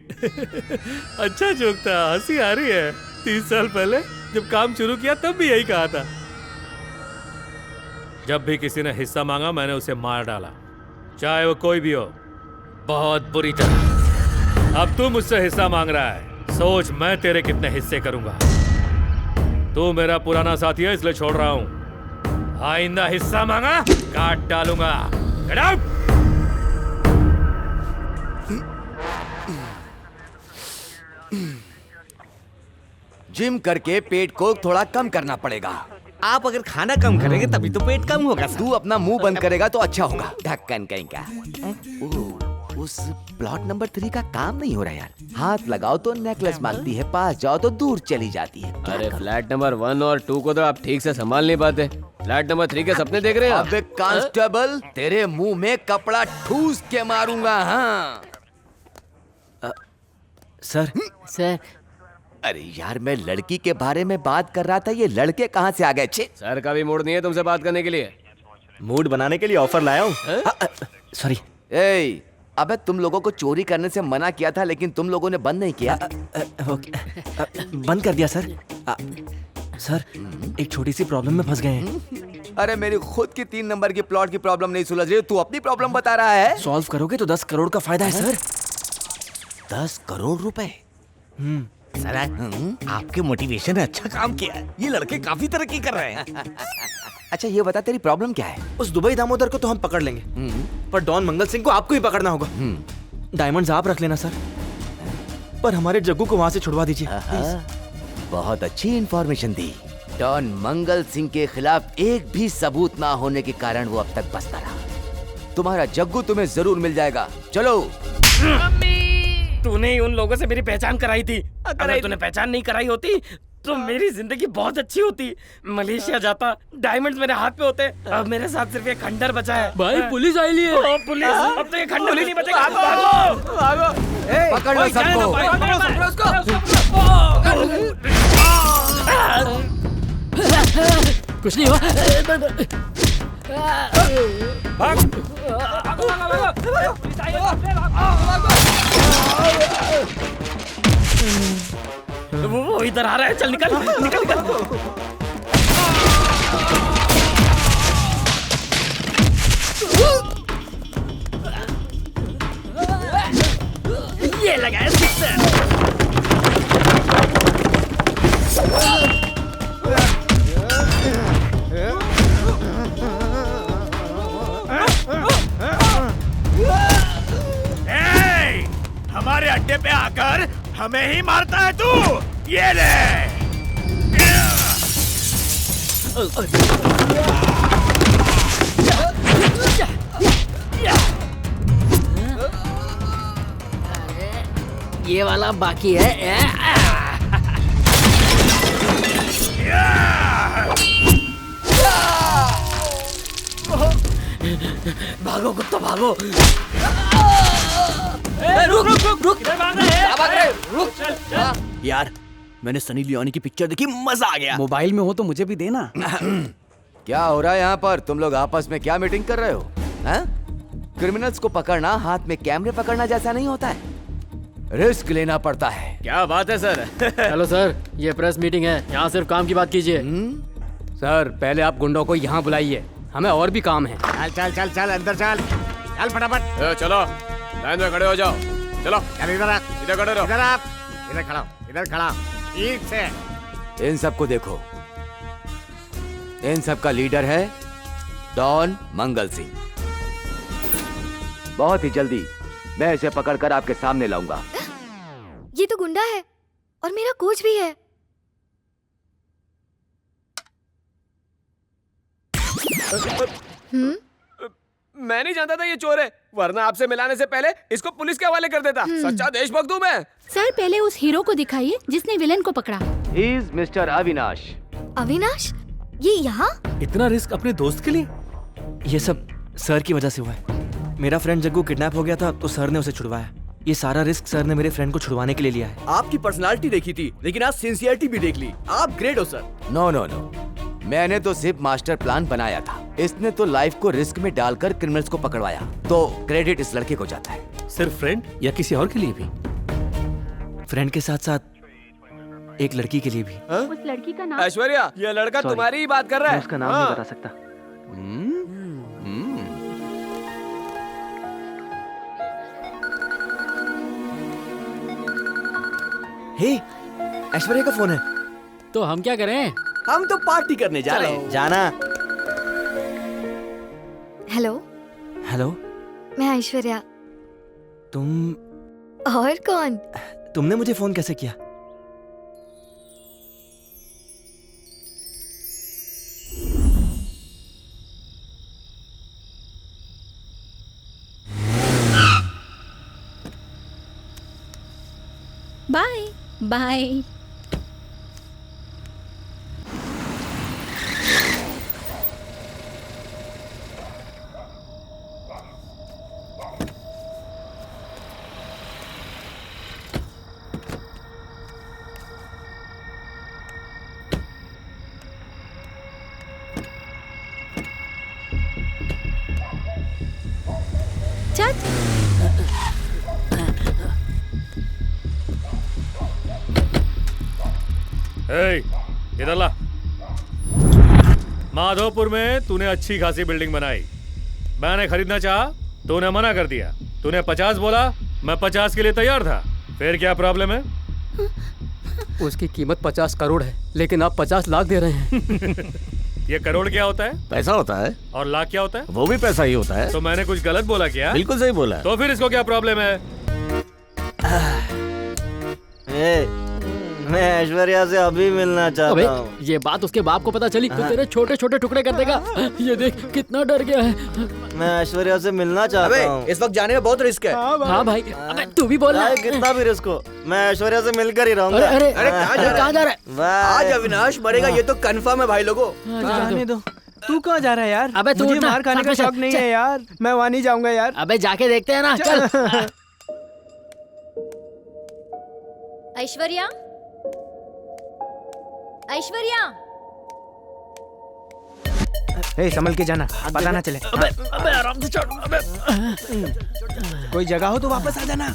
C: अच्छा जोक था, हंसी आ रही है। 30 साल पहले जब काम शुरू किया तब भी यही कहा था। जब भी किसी ने हिस्सा मांगा मैंने उसे मार डाला, चाहे वो कोई भी हो, बहुत बुरी तरह। अब तू मुझसे हिस्सा मांग रहा है, सोच मैं तेरे कितने हिस्से करूंगा। तू मेरा पुराना साथी है इसलिए छोड़ रहा हूं। आइंदा हिस्सा मांगा काट डालूंगा। Get out!
A: जिम करके पेट को थोड़ा कम करना पड़ेगा।
B: आप अगर खाना कम करेंगे तभी तो पेट कम होगा।
A: तू अपना मुंह बंद करेगा तो अच्छा होगा। ढक्कन कहीं का। उस प्लॉट नंबर 3 का काम नहीं हो रहा यार। हाथ लगाओ तो नेकलेस मांगती है, पास जाओ तो दूर चली जाती है।
I: अरे फ्लैट नंबर 1 और 2 को तो आप ठीक से संभाल नहीं पाते, फ्लैट नंबर 3 के सपने देख रहे हैं।
A: अबे कांस्टेबल, तेरे मुंह में कपड़ा ठूस के मारूंगा। हाँ
F: सर
A: अरे यार, मैं लड़की के बारे में बात कर रहा था, ये लड़के कहाँ से आ गए? छे
I: सर का भी मूड नहीं है तुमसे बात करने के लिए।
B: मूड बनाने के लिए ऑफर लाया हूँ।
K: सॉरी।
A: ए, अबे तुम लोगों को चोरी करने से मना किया था, लेकिन तुम लोगों ने बंद नहीं किया।
K: बंद कर दिया सर। सर एक छोटी सी प्रॉब्लम में फंस गए हैं।
A: अरे मेरी खुद की 3 नंबर की प्लॉट की प्रॉब्लम नहीं सुलझ रही, तू अपनी प्रॉब्लम बता रहा है।
K: सॉल्व करोगे तो 10 करोड़ का फायदा है सर।
A: 10 करोड़ रुपए?
B: सर आपके मोटिवेशन ने अच्छा काम किया है, ये लड़के काफी तरक्की कर रहे हैं।
A: अच्छा ये बता, तेरी प्रॉब्लम क्या है?
K: उस दुबई दामोदर को तो हम पकड़ लेंगे, पर डॉन मंगल सिंह को आपको ही पकड़ना होगा। डायमंड्स आप रख लेना सर, पर हमारे जग्गू को वहां से छुड़वा दीजिए।
A: बहुत अच्छी इंफॉर्मेशन दी। डॉन मंगल सिंह के खिलाफ एक भी सबूत ना होने के कारण वो अब तक बचता रहा। तुम्हारा जग्गू तुम्हें जरूर मिल जाएगा। चलो।
F: तूने ही उन लोगों से मेरी पहचान कराई थी। अगर तूने पहचान नहीं कराई होती तो मेरी जिंदगी बहुत अच्छी होती। मलेशिया जाता, डायमंड्स मेरे हाथ पे होते। अब मेरे साथ सिर्फ एक खंडर बचा है।
J: भाई पुलिस आई ली है।
F: पुलिस, अब तो ये खंडर भी नहीं बचेगा। भागो भागो,
A: पकड़ लो सबको।
J: कुछ नहीं हुआ।
F: वो इधर आ रहा है, चल निकल निकल निकल। ये लगा है सिक्सर।
B: हमारे अड्डे पे आकर हमें ही मारता है तू। ये ले।
F: ये वाला बाकी है। भागो कुत्ता भागो। रुक रुक रुक रुक,
B: रुक। यार मैंने सनी लियोनी की पिक्चर देखी, मजा आ गया।
D: मोबाइल में हो तो मुझे भी देना।
A: क्या हो रहा है यहाँ पर? तुम लोग आपस में क्या मीटिंग कर रहे हो? क्रिमिनल्स को पकड़ना हाथ में कैमरे पकड़ना जैसा नहीं होता है, रिस्क लेना पड़ता है।
I: क्या बात है सर?
J: हेलो सर, ये प्रेस मीटिंग है, यहाँ सिर्फ काम की बात कीजिए।
D: सर पहले आप गुंडों को यहाँ बुलाइए, हमें और भी काम है।
B: चल चल चल चल अंदर चल, चल फटाफट।
I: चलो लाइन में खड़े हो जाओ। चलो
B: चल इधर आ,
I: इधर खड़े रहो।
B: इधर आप, इधर खड़ा, इधर खड़ा, ठीक से।
A: इन सबको देखो, इन सब का लीडर है डॉन मंगल सिंह। बहुत ही जल्दी मैं इसे पकड़कर आपके सामने लाऊंगा।
G: ये तो गुंडा है और मेरा कोच भी है।
I: मैं नहीं जानता था ये चोर है, वरना आपसे मिलाने से पहले इसको पुलिस के हवाले कर देता। सच्चा देशभक्त हूँ मैं।
M: सर पहले उस हीरो को दिखाइए जिसने विलन को पकड़ा।
A: He is mister Avinash.
G: Avinash, ये यहाँ?
B: इतना रिस्क अपने दोस्त के लिए?
K: ये सब सर की वजह से हुआ है। मेरा फ्रेंड जग्गू किडनैप हो गया था तो सर ने उसे छुड़वाया। ये सारा रिस्क सर ने मेरे फ्रेंड को छुड़वाने के लिए लिया है।
B: आपकी पर्सनालिटी देखी थी, लेकिन आज सिंसियरिटी भी देख ली। आप ग्रेट हो सर।
A: नो नो नो, मैंने तो सिर्फ मास्टर प्लान बनाया था, इसने तो लाइफ को रिस्क में डालकर क्रिमिनल्स को पकड़वाया, तो क्रेडिट इस लड़के को जाता है।
B: सिर्फ फ्रेंड या किसी और के लिए भी?
K: फ्रेंड के साथ साथ एक लड़की के लिए भी।
M: उस लड़की का नाम
I: ऐश्वर्या, ये लड़का तुम्हारी ही बात कर रहा है।
K: उसका नाम नहीं बता सकता। हे, ऐश्वर्या का फोन है।
J: तो हम क्या करें?
B: हम तो पार्टी करने जा रहे हैं।
K: जाना।
G: हेलो।
K: हेलो,
G: मैं ऐश्वर्या।
K: तुम?
G: और कौन?
K: तुमने मुझे फोन कैसे किया?
M: Bye bye.
C: इधर ला। माधोपुर में तूने अच्छी खासी बिल्डिंग बनाई, मैंने खरीदना चाहा, तूने मना कर दिया। तूने 50 बोला, मैं 50 के लिए तैयार था। फिर क्या प्रॉब्लम है?
J: उसकी कीमत 50 करोड़ है, लेकिन आप 50 लाख दे रहे हैं।
C: ये करोड़ क्या होता है?
N: पैसा होता है।
C: और लाख क्या होता है?
N: वो भी पैसा ही होता है।
C: तो मैंने कुछ गलत बोला क्या?
N: बिल्कुल सही बोला।
C: तो फिर इसको क्या प्रॉब्लम है?
O: मैं ऐश्वर्या से अभी मिलना चाहता हूँ।
J: ये बात उसके बाप को पता चली तो तेरे छोटे छोटे टुकड़े कर देगा। ये देख कितना डर गया है।
O: मैं ऐश्वर्या से मिलना चाहता हूँ।
B: इस वक्त जाने में बहुत रिस्क है।
J: हाँ भाई, अबे तू भी बोल रहा है।
O: कितना भी रिस्क हो, मैं ऐश्वर्या से मिलकर ही रहूंगा।
B: अरे कहाँ जा रहा है? आज अविनाश मरेगा, ये तो कंफर्म है भाई लोगों।
D: जाने दो। तू कहाँ जा रहा है यार?
J: अबे तू
D: मुझे मार खाने का शौक नहीं है यार, मैं वहाँ नहीं जाऊंगा यार।
J: अबे जाके देखते हैं ना, चल।
H: ऐश्वर्या, ऐश्वर्या,
D: ए, संभल के जाना, पता ना चले।
J: अबे आराम से चढ़। अबे
D: कोई जगह हो तो वापस आ जाना।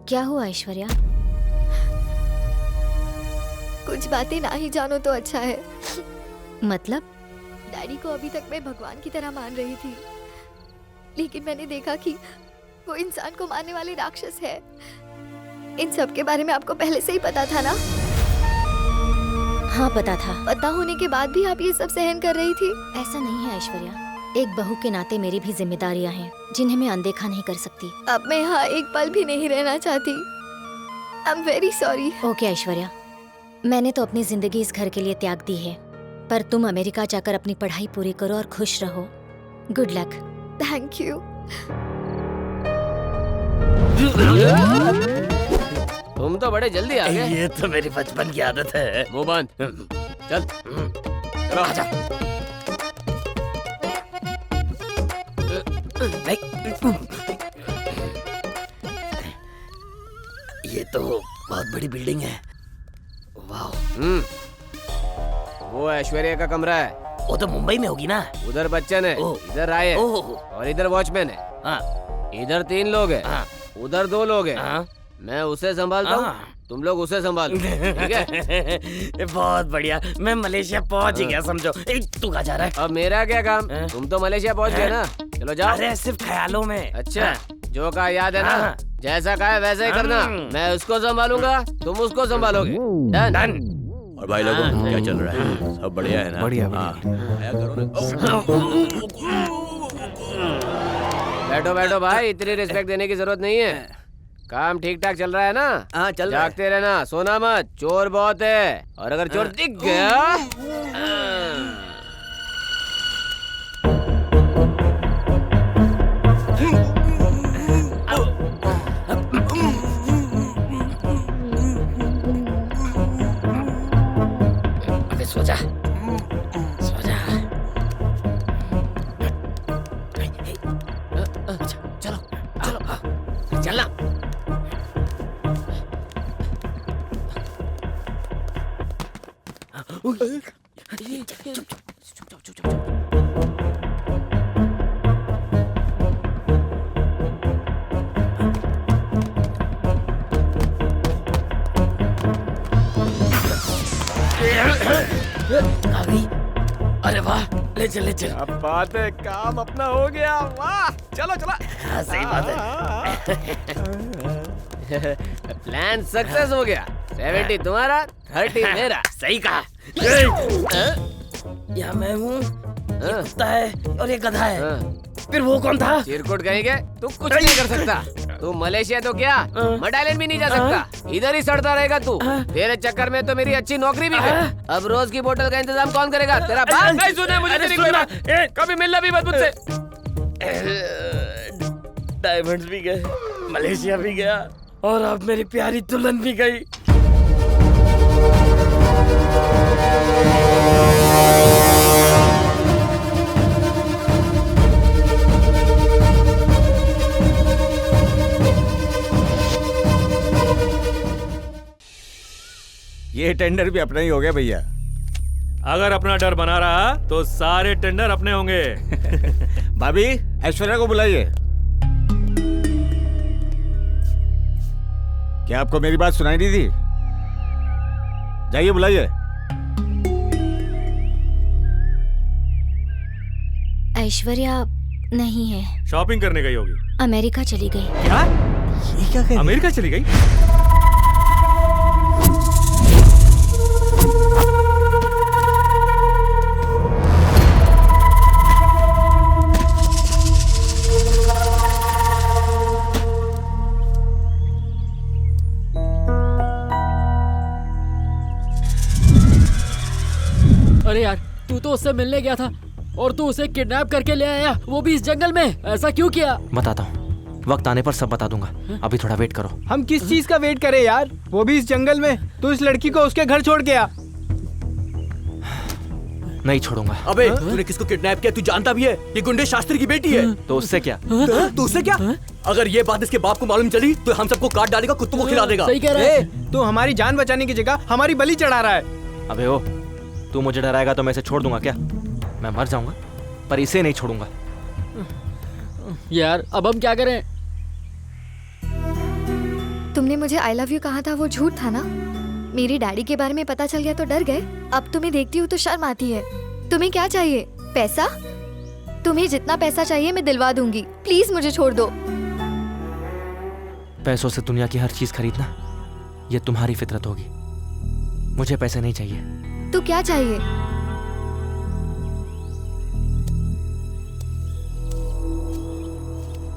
H: क्या हुआ ऐश्वर्या?
G: कुछ बातें ना ही जानो तो अच्छा है।
H: मतलब?
G: डैडी को अभी तक मैं भगवान की तरह मान रही थी, लेकिन मैंने देखा कि वो इंसान को मारने वाले राक्षस है। इन सब के बारे में आपको पहले से ही पता था ना?
H: हाँ पता था।
G: पता होने के बाद भी आप ये सब सहन कर रही थी?
H: ऐसा नहीं है ऐश्वर्या, एक बहू के नाते मेरी भी जिम्मेदारियां हैं जिन्हें मैं अनदेखा नहीं कर सकती।
G: अब मैं यहाँ एक पल भी नहीं रहना चाहती। I am very sorry.
H: Okay Aishwarya, मैंने तो अपनी जिंदगी इस घर के लिए त्याग दी है, पर तुम अमेरिका जाकर अपनी पढ़ाई पूरी करो और खुश रहो। Good luck.
G: Thank you.
I: तुम तो बड़े जल्दी आ गए।
F: ये तो मेरी बचपन की आदत है।
I: मुंह बंद, चल चलो।
F: आजा। ये तो बहुत बड़ी बिल्डिंग है। वाह।
I: वो ऐश्वर्या का कमरा है।
F: वो तो मुंबई में होगी ना।
I: उधर बच्चन है, इधर राय है, और इधर वॉचमैन है।
F: हाँ।
I: इधर 3 लोग हैं,
F: हाँ।
I: उधर 2 लोग हैं।
F: हाँ।
I: मैं उसे संभालता हूँ, तुम लोग उसे संभालो। ठीक है?
F: बहुत बढ़िया। मैं मलेशिया पहुँच ही गया समझो। तू कहाँ जा रहा है?
I: अब मेरा क्या काम? तुम तो मलेशिया पहुँच गए ना, चलो जाओ।
F: अरे सिर्फ ख्यालों में।
I: अच्छा, जो कहा याद है ना? जैसा कहा है वैसा ही करना। मैं उसको संभालूंगा, तुम उसको संभालोगे। डन।
N: और भाई लोगों क्या चल रहा है? सब बढ़िया है ना?
D: बढ़िया।
I: बैठो बैठो भाई, इतनी रिस्पेक्ट देने की जरूरत नहीं है। काम ठीक ठाक चल रहा है ना?
B: हाँ चल रहा है।
I: जागते रहना, सोना मत, चोर बहुत है, और अगर चोर दिख गया
F: अबे सो जा, सो जा। चलो चलो चलना। आ गई। अरे वाह, ले चल ले चल।
B: अब बात है, काम अपना हो गया। वाह, चलो चलो।
F: हाँ सही बात है।
I: प्लान सक्सेस हो गया। 70 तुम्हारा, 30 मेरा।
F: सही कहा। या मैं हूँ, ये कुत्ता है और ये गधा है। फिर वो कौन था?
I: चिरकुट कहेंगे तू कुछ नहीं कर सकता। तू मलेशिया तो क्या मडालैंड भी नहीं जा सकता, इधर ही सड़ता रहेगा तू। तेरे चक्कर में तो मेरी अच्छी नौकरी भी गई। अब रोज की बोतल का इंतजाम कौन करेगा? तेरा बाप नहीं सुना मुझे तेरी कोई बात। कभी मिलना भी मत मुझसे।
F: डायमंड्स भी गए, मलेशिया भी गया और अब मेरी प्यारी दुल्हन भी गई।
N: ये टेंडर भी अपना ही हो गया भैया।
C: अगर अपना डर बना रहा तो सारे टेंडर अपने होंगे।
N: भाभी ऐश्वर्या को बुलाइए। क्या आपको मेरी बात सुनाई नहीं दी? जाइए बुलाइए।
H: ऐश्वर्या नहीं है,
C: शॉपिंग करने गई होगी।
H: अमेरिका चली गई।
C: क्या? ये क्या कह रही? अमेरिका चली गई?
J: अरे यार, तू तो उससे मिलने गया था और तू उसे किडनैप करके ले आया, वो भी इस जंगल में। ऐसा क्यों किया?
E: बताता हूँ, वक्त आने पर सब बता दूंगा। अभी थोड़ा वेट करो।
D: हम किस चीज का वेट करें यार, वो भी इस जंगल में। तू इस लड़की को उसके घर छोड़ गया।
E: नहीं छोड़ूंगा।
B: अबे तूने किसको किडनैप किया? तू जानता भी है ये गुंडे शास्त्री की बेटी है।
E: तो उससे क्या?
B: तो उससे क्या? अगर ये बात इसके बाप को मालूम चली तो हम सबको काट डालेगा, कुत्तों को खिला देगा।
D: सही कह रहा है। तू हमारी जान बचाने की जगह हमारी बलि चढ़ा रहा है।
E: अबे ओ, तू मुझे डराएगा तो मैं इसे छोड़ दूंगा क्या? मैं मर जाऊंगा पर इसे नहीं छोड़ूंगा।
J: यार अब हम क्या करें?
G: तुमने मुझे आई लव यू कहा था, वो झूठ था ना? मेरी डैडी के बारे में पता चल गया तो डर गए। अब तुम्हें देखती हूँ तो शर्म आती है। तुम्हें क्या चाहिए? पैसा? तुम्हें जितना पैसा चाहिए मैं दिलवा दूंगी। प्लीज मुझे छोड़ दो।
E: पैसों से दुनिया की हर चीज खरीदना ये तुम्हारी फितरत होगी। मुझे पैसे नहीं चाहिए।
G: तो क्या चाहिए?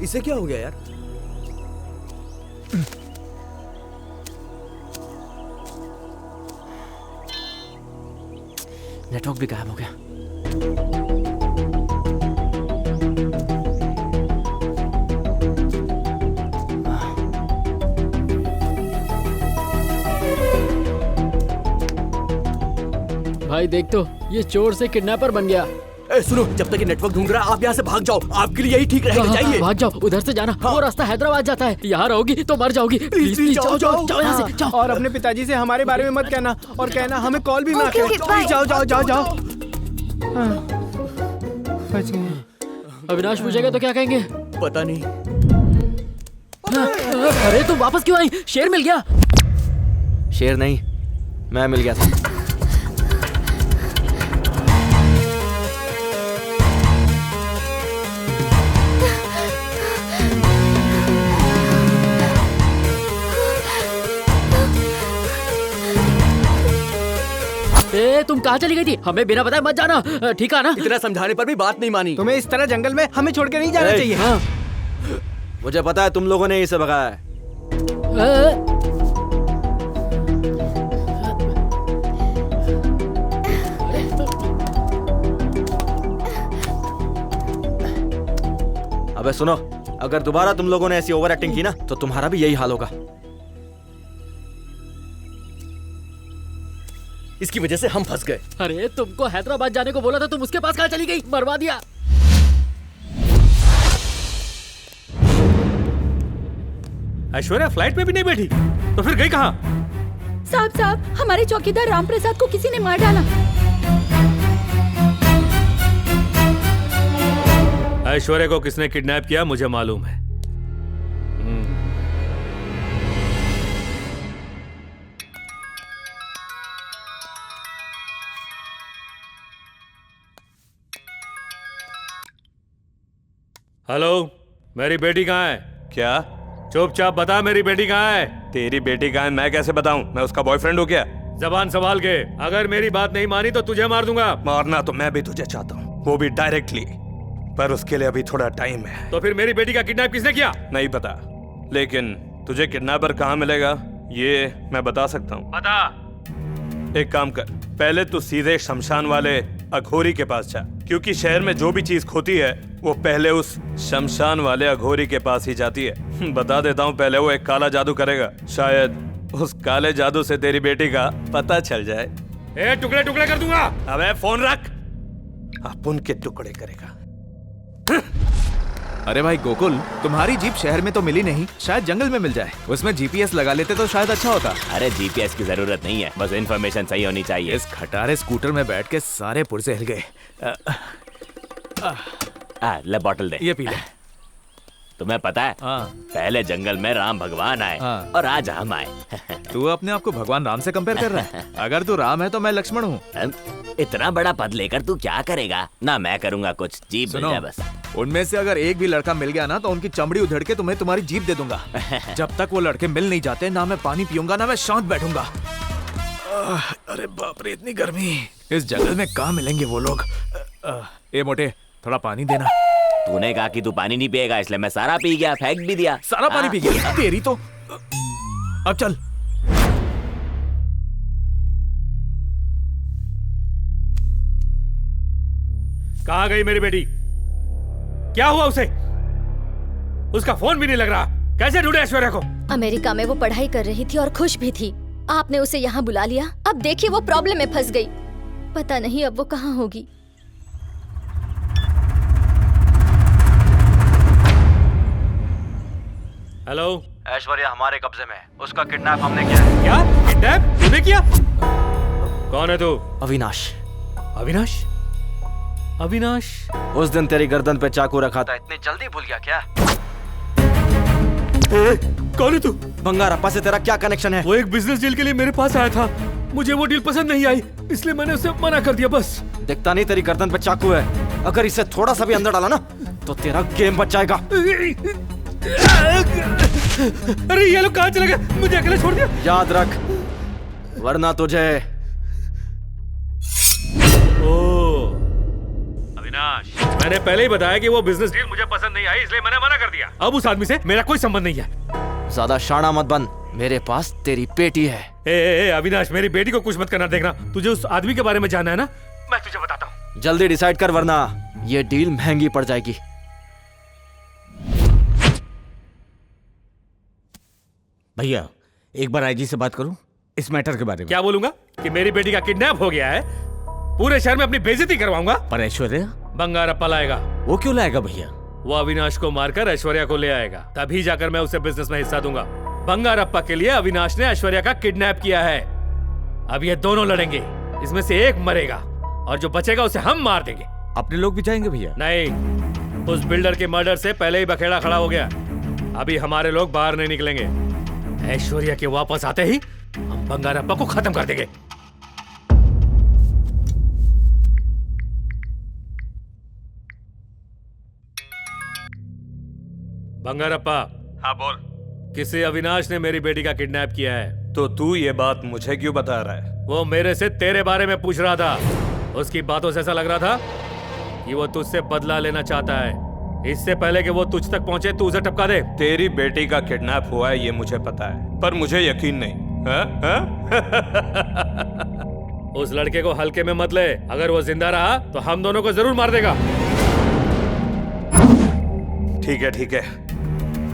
B: इसे क्या हो गया यार?
E: नेटवर्क भी गायब हो गया।
J: भाई देख तो, ये चोर से किडनैपर बन गया।
B: सुनो, जब तक ये नेटवर्क ढूंढ रहा है आप यहाँ से भाग जाओ। आपके लिए यही ठीक रहेगा। जाइए।
J: भाग जाओ, उधर से जाना। वो रास्ता हैदराबाद जाता है। यहाँ रहोगी तो मर जाओगी। प्लीज प्लीज जाओ जाओ जाओ यहाँ से जाओ।
D: और अपने पिताजी से हमारे बारे में मत कहना और कहना हमें कॉल भी ना करें। प्लीज जाओ जाओ जाओ जाओ। बच गए।
J: अविनाश पूछेगा तो क्या कहेंगे?
B: पता नहीं।
J: अरे तुम वापस क्यों आई? शेर मिल गया?
E: शेर नहीं, मैं मिल गया था।
J: तुम कहाँ चली गई थी? हमें बिना बताए मत जाना, ठीक है ना?
B: इतना समझाने पर भी बात नहीं मानी।
D: तुम्हें इस तरह जंगल में हमें छोड़ के नहीं जाना चाहिए।
N: हाँ। मुझे पता है तुम लोगों ने इसे भगाया है।
E: अबे सुनो,
N: अगर दोबारा तुम लोगों ने ऐसी ओवर एक्टिंग की ना
E: तो तुम्हारा भी यही हाल होगा।
B: इसकी वजह से हम फंस गए।
J: अरे तुमको हैदराबाद जाने को बोला था, तुम उसके पास कहाँ चली गई? मरवा दिया।
C: ऐश्वर्या फ्लाइट में भी नहीं बैठी तो फिर गई कहाँ?
M: साहब हमारे चौकीदार राम प्रसाद को किसी ने मार डाला।
C: ऐश्वर्या को किसने किडनैप किया मुझे मालूम है। हेलो, मेरी बेटी कहाँ है?
L: क्या?
C: चुपचाप बता, मेरी बेटी कहाँ है?
L: तेरी बेटी कहाँ है मैं कैसे बताऊं? मैं उसका बॉयफ्रेंड हूँ क्या?
C: जबान संभाल के। अगर मेरी बात नहीं मानी तो तुझे मार दूंगा।
L: मारना तो मैं भी तुझे चाहता हूँ, वो भी डायरेक्टली। पर उसके लिए अभी थोड़ा टाइम है।
C: तो फिर मेरी बेटी का किडनैप किसने किया?
L: नहीं पता, लेकिन तुझे किडनैपर कहाँ मिलेगा ये मैं बता सकता हूँ।
C: बता।
L: एक काम कर, पहले तू सीधे शमशान वाले अघोरी के पास जा, क्योंकि शहर में जो भी चीज खोती है वो पहले उस शमशान वाले अघोरी के पास ही जाती है। बता देता हूँ, पहले वो एक काला जादू करेगा, शायद उस काले जादू से तेरी बेटी का पता चल जाए।
C: ए, टुकड़े टुकड़े कर दूंगा।
L: अबे फोन रख, अपन के टुकड़े करेगा।
E: अरे भाई गोकुल, तुम्हारी जीप शहर में तो मिली नहीं, शायद जंगल में मिल जाए। उसमें जीपीएस लगा लेते तो शायद अच्छा होता।
K: अरे जीपीएस की जरूरत नहीं है, बस इन्फॉर्मेशन सही होनी चाहिए।
E: इस खटारे स्कूटर में बैठ के सारे पुर्जे हिल गए।
K: ले बॉटल दे।
E: ये पी ले।
K: तुम्हें पता है पहले जंगल में राम भगवान आए और आज हम आए।
E: तू अपने आप को भगवान राम से कंपेयर कर रहा है? अगर तू राम है तो मैं लक्ष्मण हूँ।
K: इतना बड़ा पद लेकर तू क्या करेगा? ना मैं करूँगा कुछ, जीप मिल जाए बस।
E: उनमें से अगर एक भी लड़का मिल गया ना तो उनकी चमड़ी उधेड़ के तुम्हें तुम्हारी जीप दे दूंगा। जब तक वो लड़के मिल नहीं जाते ना मैं पानी पीऊंगा ना मैं शांत बैठूंगा। अरे बाप रे, इतनी गर्मी। इस जंगल में कहाँ मिलेंगे वो लोग? ए मोटे, थोड़ा पानी देना।
K: तूने कहा कि तू पानी नहीं पिएगा, इसलिए मैं सारा पी गया, फेंक भी दिया।
E: सारा पानी पी गया? तेरी तो। अब चल।
C: कहाँ गई मेरी बेटी? क्या हुआ उसे? उसका फोन भी नहीं लग रहा। कैसे ढूंढे ऐश्वर्या को?
H: अमेरिका में वो पढ़ाई कर रही थी और खुश भी थी। आपने उसे यहाँ बुला लिया। अब देखिए वो प्रॉब्लम में फंस गई। पता नहीं अब वो कहाँ होगी।
C: हेलो,
N: ऐश्वर्या हमारे कब्जे में है। उसका किडनैप हमने किया है।
C: क्या? किडनैप तूने किया? कौन है तू?
N: अविनाश।
C: अविनाश? अविनाश?
N: उस दिन तेरी गर्दन पे चाकू रखा था, इतनी जल्दी भूल गया क्या?
C: कौन है तू?
N: बंगारप्पा से तेरा क्या कनेक्शन है?
C: वो एक बिजनेस डील के लिए मेरे पास आया था। मुझे वो डील पसंद नहीं आई, इसलिए मैंने उसे मना कर दिया बस।
N: दिखता नहीं तेरी गर्दन पे चाकू है। अगर इसे थोड़ा सा भी अंदर डाला ना तो तेरा गेम बच जाएगा।
C: अरे ये लोग कहाँ चले गए? मुझे अकेले छोड़ दिया।
N: याद रख, वरना तुझे।
C: अविनाश, मैंने पहले ही बताया कि वो बिजनेस डील मुझे पसंद नहीं आई, इसलिए मैंने मना कर दिया। अब उस आदमी से मेरा कोई संबंध नहीं है।
N: ज्यादा शाना मत बन, मेरे पास तेरी बेटी है।
C: ए अविनाश, मेरी बेटी को कुछ मत करना। देखना, तुझे उस आदमी के बारे में जानना है ना? मैं तुझे बताता हूँ।
N: जल्दी डिसाइड कर, वरना ये डील महंगी पड़ जाएगी।
B: भैया, एक बार आईजी से बात करूं इस मैटर के बारे में।
C: क्या बोलूंगा? कि मेरी बेटी का किडनैप हो गया है, पूरे शहर में अपनी बेइज्जती करवाऊंगा।
B: पर ऐश्वर्या?
C: बंगारप्पा लाएगा।
B: वो क्यों लाएगा भैया?
C: वो अविनाश को मारकर ऐश्वर्या को ले आएगा, तभी जाकर मैं उसे बिजनेस में हिस्सा दूंगा। बंगारप्पा के लिए अविनाश ने ऐश्वर्या का किडनैप किया है। अब ये दोनों लड़ेंगे, इसमें से एक मरेगा और जो बचेगा उसे हम मार देंगे।
B: अपने लोग भी जाएंगे भैया?
C: नहीं, उस बिल्डर के मर्डर से पहले ही बखेड़ा खड़ा हो गया। अभी हमारे लोग बाहर नहीं निकलेंगे। ऐश्वर्या के वापस आते ही हम बंगारप्पा को खत्म कर देंगे। बंगारप्पा।
L: हाँ बोल।
C: किसी अविनाश ने मेरी बेटी का किडनैप किया है।
L: तो तू ये बात मुझे क्यों बता रहा है?
C: वो मेरे से तेरे बारे में पूछ रहा था। उसकी बातों से ऐसा लग रहा था कि वो तुझसे बदला लेना चाहता है। इससे पहले कि वो तुझ तक पहुंचे तू उसे टपका दे।
L: तेरी बेटी का किडनैप हुआ है ये मुझे पता है, पर मुझे यकीन नहीं।
C: उस लड़के को हल्के में मत ले। अगर वो जिंदा रहा तो हम दोनों को जरूर मार देगा।
L: ठीक है,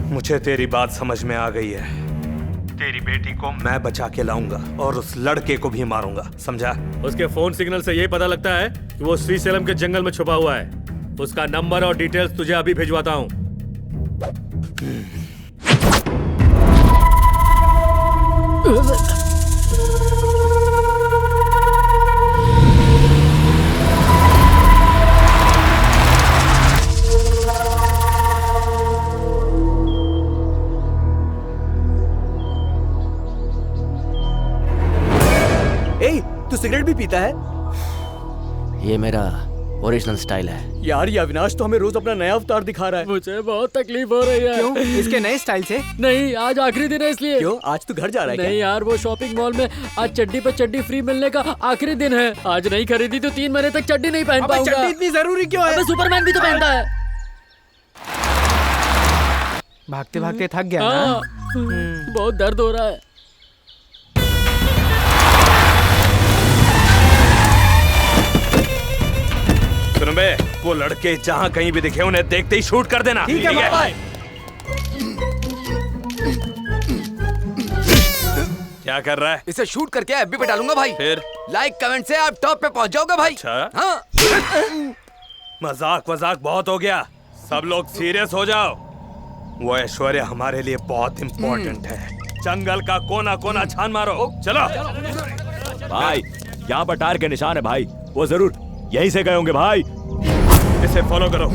L: मुझे तेरी बात समझ में आ गई है। तेरी बेटी को मैं बचा के लाऊंगा और उस लड़के को भी मारूंगा, समझा?
C: उसके फोन सिग्नल से यही पता लगता है कि वो श्रीशैलम के जंगल में छुपा हुआ है। उसका नंबर और डिटेल्स तुझे अभी भिजवाता हूँ।
B: तू सिगरेट भी पीता है?
N: ये मेरा
F: ओरिजिनल स्टाइल है।
B: यार ये अविनाश तो हमें रोज अपना नया अवतार दिखा रहा है।
J: मुझे बहुत तकलीफ हो रही है।
D: क्यों? इसके नए स्टाइल से?
J: नहीं, आज आखिरी दिन है इसलिए।
B: क्यों? आज तू घर जा रहा है?
J: नहीं यार, वो शॉपिंग मॉल में आज चड्डी पे चड्डी फ्री मिलने का आखिरी दिन है। आज नहीं खरीदी तो 3 महीने तक चड्डी नहीं पहन पाऊंगा।
D: चड्डी इतनी जरूरी क्यों है?
J: सुपरमैन भी तो पहनता है।
D: भागते भागते थक गया ना?
J: बहुत दर्द हो रहा है।
L: सुनो बे, वो लड़के जहाँ कहीं भी दिखे उन्हें देखते ही शूट कर देना।
B: ठीक है भाई।
L: क्या कर रहा है?
A: इसे शूट करके एफबी पे डालूंगा भाई।
L: फिर
A: लाइक कमेंट से आप टॉप पे पहुंच जाओगे भाई।
L: अच्छा
A: हाँ।
L: मजाक बहुत हो गया, सब लोग सीरियस हो जाओ। वो ऐश्वर्या हमारे लिए बहुत इम्पोर्टेंट है। जंगल का कोना कोना छान मारो। चलो
P: भाई, यहाँ पर टायर के निशान है भाई, वो जरूर यहीं से गए होंगे भाई।
L: इसे फॉलो करो।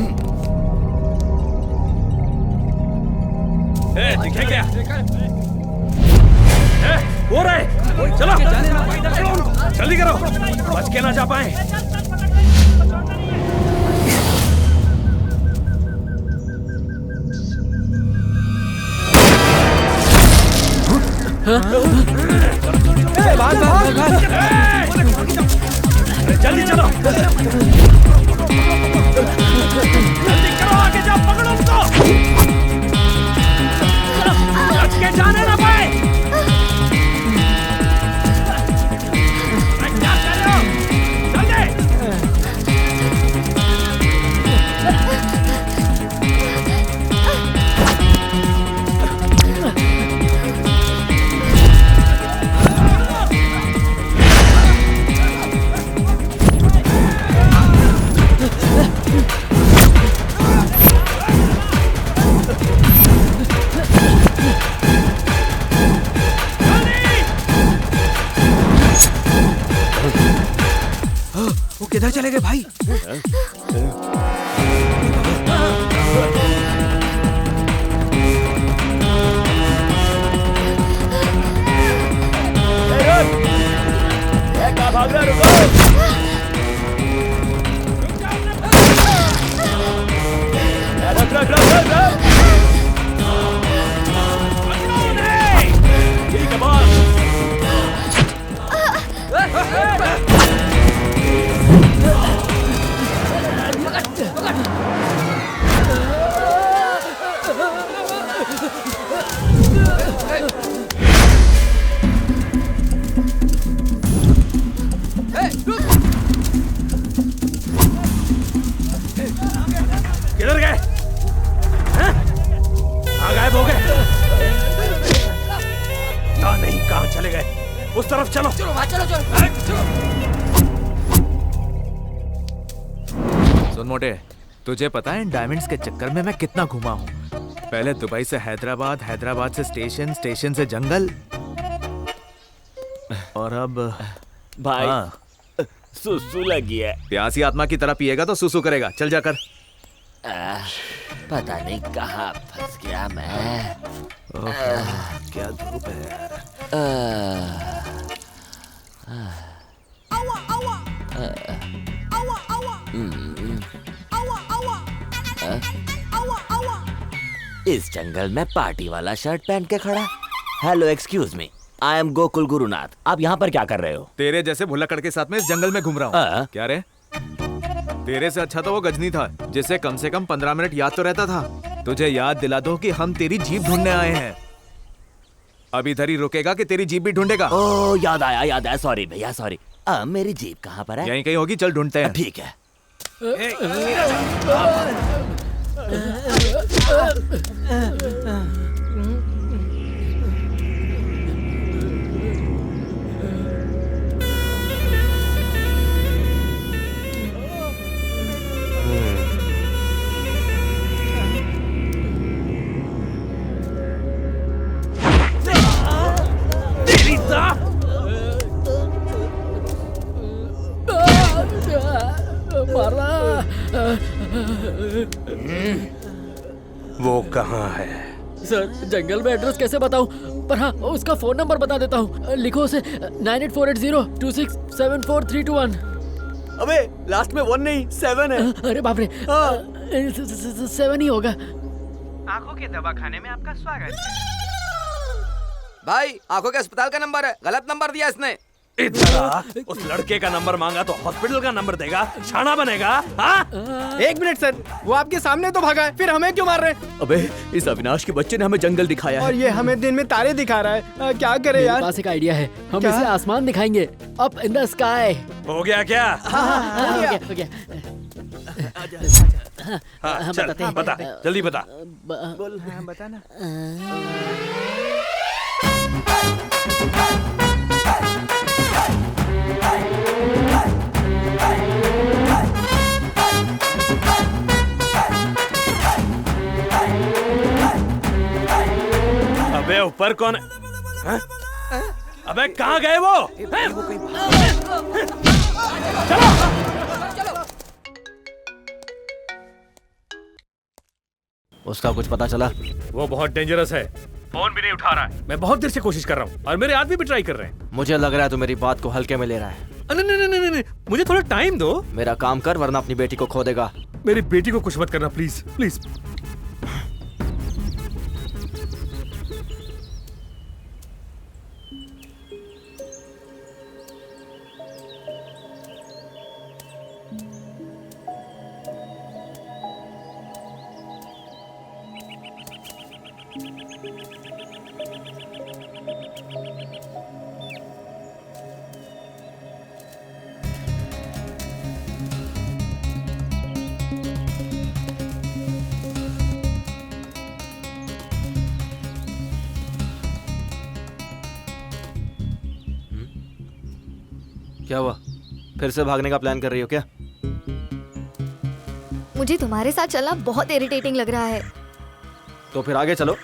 L: दिखे क्या? हो रहा है, चलो जल्दी करो, बच के ना जा पाए।
B: भाग भाग भाग।
L: जल्दी चलो, जल्दी करो, आगे जाओ, पकड़ो उसको। बच के जाने ना पाए। क्या कर रहे हो? जल्दी।
E: वो किधर चले गए भाई?
P: भाग रहा, रुको। ठीक है बॉस।
L: किधर गए? कहाँ गायब हो गए? कहाँ नहीं, कहाँ चले गए? उस तरफ चलो।
I: चलो भाई, चलो चलो।
E: सुन मोटे, तुझे पता है इन डायमंड्स के चक्कर में मैं कितना घुमा हूँ? पहले दुबई से हैदराबाद, हैदराबाद से स्टेशन, स्टेशन से जंगल, और अब
P: भाई सुसु लगी है।
E: प्यासी आत्मा की तरह पिएगा तो सुसु करेगा। चल जाकर।
K: पता नहीं कहाँ फंस गया मैं।
E: क्या धूप है यार।
K: इस जंगल में पार्टी वाला शर्ट पहन के खड़ा। Hello, excuse me, I am Gokul Gurunath. आप यहाँ पर क्या कर रहे हो?
E: तेरे जैसे भुल्लकड़ के साथ में इस जंगल में घूम रहा हूँ। क्या रे? तेरे से अच्छा तो वो गजनी था, जिसे कम से कम 15 मिनट याद तो रहता था। तुझे याद दिला दो कि हम तेरी जीप ढूंढने आए हैं। अब इधर ही रुकेगा कि तेरी जीप भी ढूंढेगा?
K: ओह, याद आया। सॉरी भैया, सॉरी। मेरी जीप कहाँ पर है?
E: यहीं कहीं होगी, चल ढूंढते हैं।
K: ठीक है।
L: वो कहाँ है?
J: सर, जंगल में एड्रेस कैसे बताऊं? पर हाँ, उसका फोन नंबर बता देता हूँ। लिखो उसे 984802674321।
B: अबे लास्ट में 1 नहीं 7 है।
J: अरे बाप रे, 7 ही होगा।
D: आंखों के दवाखाने में आपका स्वागत है।
A: भाई आंखों के अस्पताल का नंबर है, गलत नंबर दिया इसने।
L: इधर आ, उस लड़के का नंबर मांगा तो हॉस्पिटल का नंबर देगा, छाना बनेगा। हाँ?
D: 1 मिनट सर, वो आपके सामने तो भागा है, फिर हमें क्यों मार रहे हैं?
B: अबे इस अविनाश के बच्चे ने हमें जंगल दिखाया है
D: और ये हमें दिन में तारे दिखा रहा है। क्या करें यार?
J: मेरे पास एक आइडिया है, हम
D: क्या?
J: इसे आसमान दिखाएंगे, अप इन द स्काई।
L: हो गया क्या?
J: हो गया।
L: हाँ, चल, बता, जल्दी बता।
D: बोल, हाँ, बता ना।
L: अबे ऊपर कौन है? हाँ? अबे कहाँ गए वो?
N: उसका कुछ पता चला?
C: वो बहुत डेंजरस है, फोन भी नहीं उठा रहा है। मैं बहुत देर से कोशिश कर रहा हूँ और मेरे आदमी भी ट्राई कर रहे हैं।
N: मुझे लग रहा है तू मेरी बात को हल्के में ले रहा है।
C: नहीं, मुझे थोड़ा टाइम दो।
N: मेरा काम कर वरना अपनी बेटी को खो देगा।
C: मेरी बेटी को कुछ मत करना प्लीज प्लीज।
N: क्या हुआ? फिर से भागने का प्लान कर रही हो क्या?
G: मुझे तुम्हारे साथ चलना बहुत इरिटेटिंग लग रहा है।
N: तो फिर आगे चलो।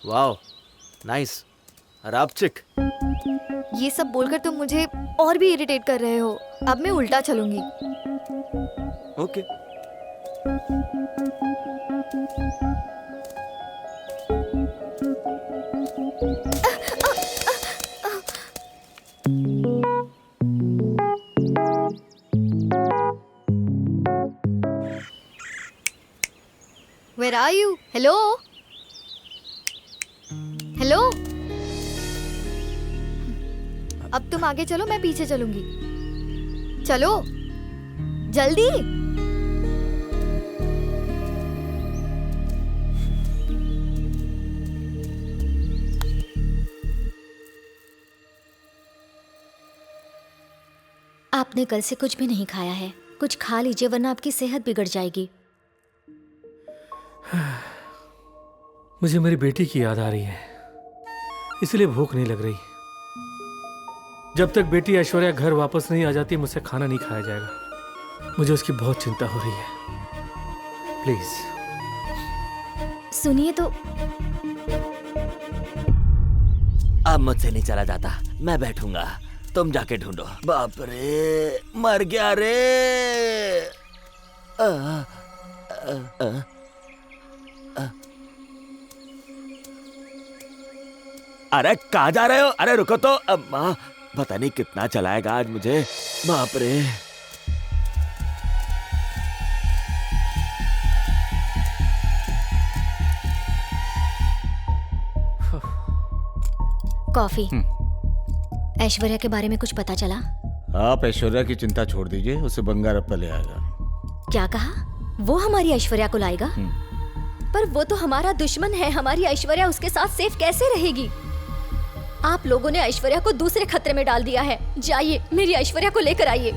N: वाओ, नाइस, रापचिक।
G: ये सब बोलकर तुम मुझे और भी इरिटेट कर रहे हो। अब मैं उल्टा चलूंगी।
N: Okay.
G: Where are you? Hello? Hello? अब तुम आगे चलो, मैं पीछे चलूंगी। चलो जल्दी।
H: आपने कल से कुछ भी नहीं खाया है, कुछ खा लीजिए वरना आपकी सेहत बिगड़ जाएगी।
C: मुझे मेरी बेटी की याद आ रही है, इसलिए भूख नहीं लग रही। जब तक बेटी ऐश्वर्या घर वापस नहीं आ जाती मुझसे खाना नहीं खाया जाएगा। मुझे उसकी बहुत चिंता हो रही है। प्लीज
H: सुनिए तो।
K: अब मुझसे नहीं चला जाता, मैं बैठूंगा, तुम जाके ढूंढो। बाप रे, मर गया रे। अरे कहाँ जा रहे हो? अरे रुको तो, अम्मा पता नहीं कितना चलाएगा आज मुझे। बाप रे।
H: कॉफी। ऐश्वर्या के बारे में कुछ पता चला?
Q: आप ऐश्वर्या की चिंता छोड़ दीजिए, उसे बंगारप्पा ले आएगा।
H: क्या कहा? वो हमारी ऐश्वर्या को लाएगा? पर वो तो हमारा दुश्मन है। हमारी ऐश्वर्या उसके साथ सेफ कैसे रहेगी? आप लोगों ने ऐश्वर्या को दूसरे खतरे में डाल दिया है। जाइए मेरी ऐश्वर्या को लेकर आइए।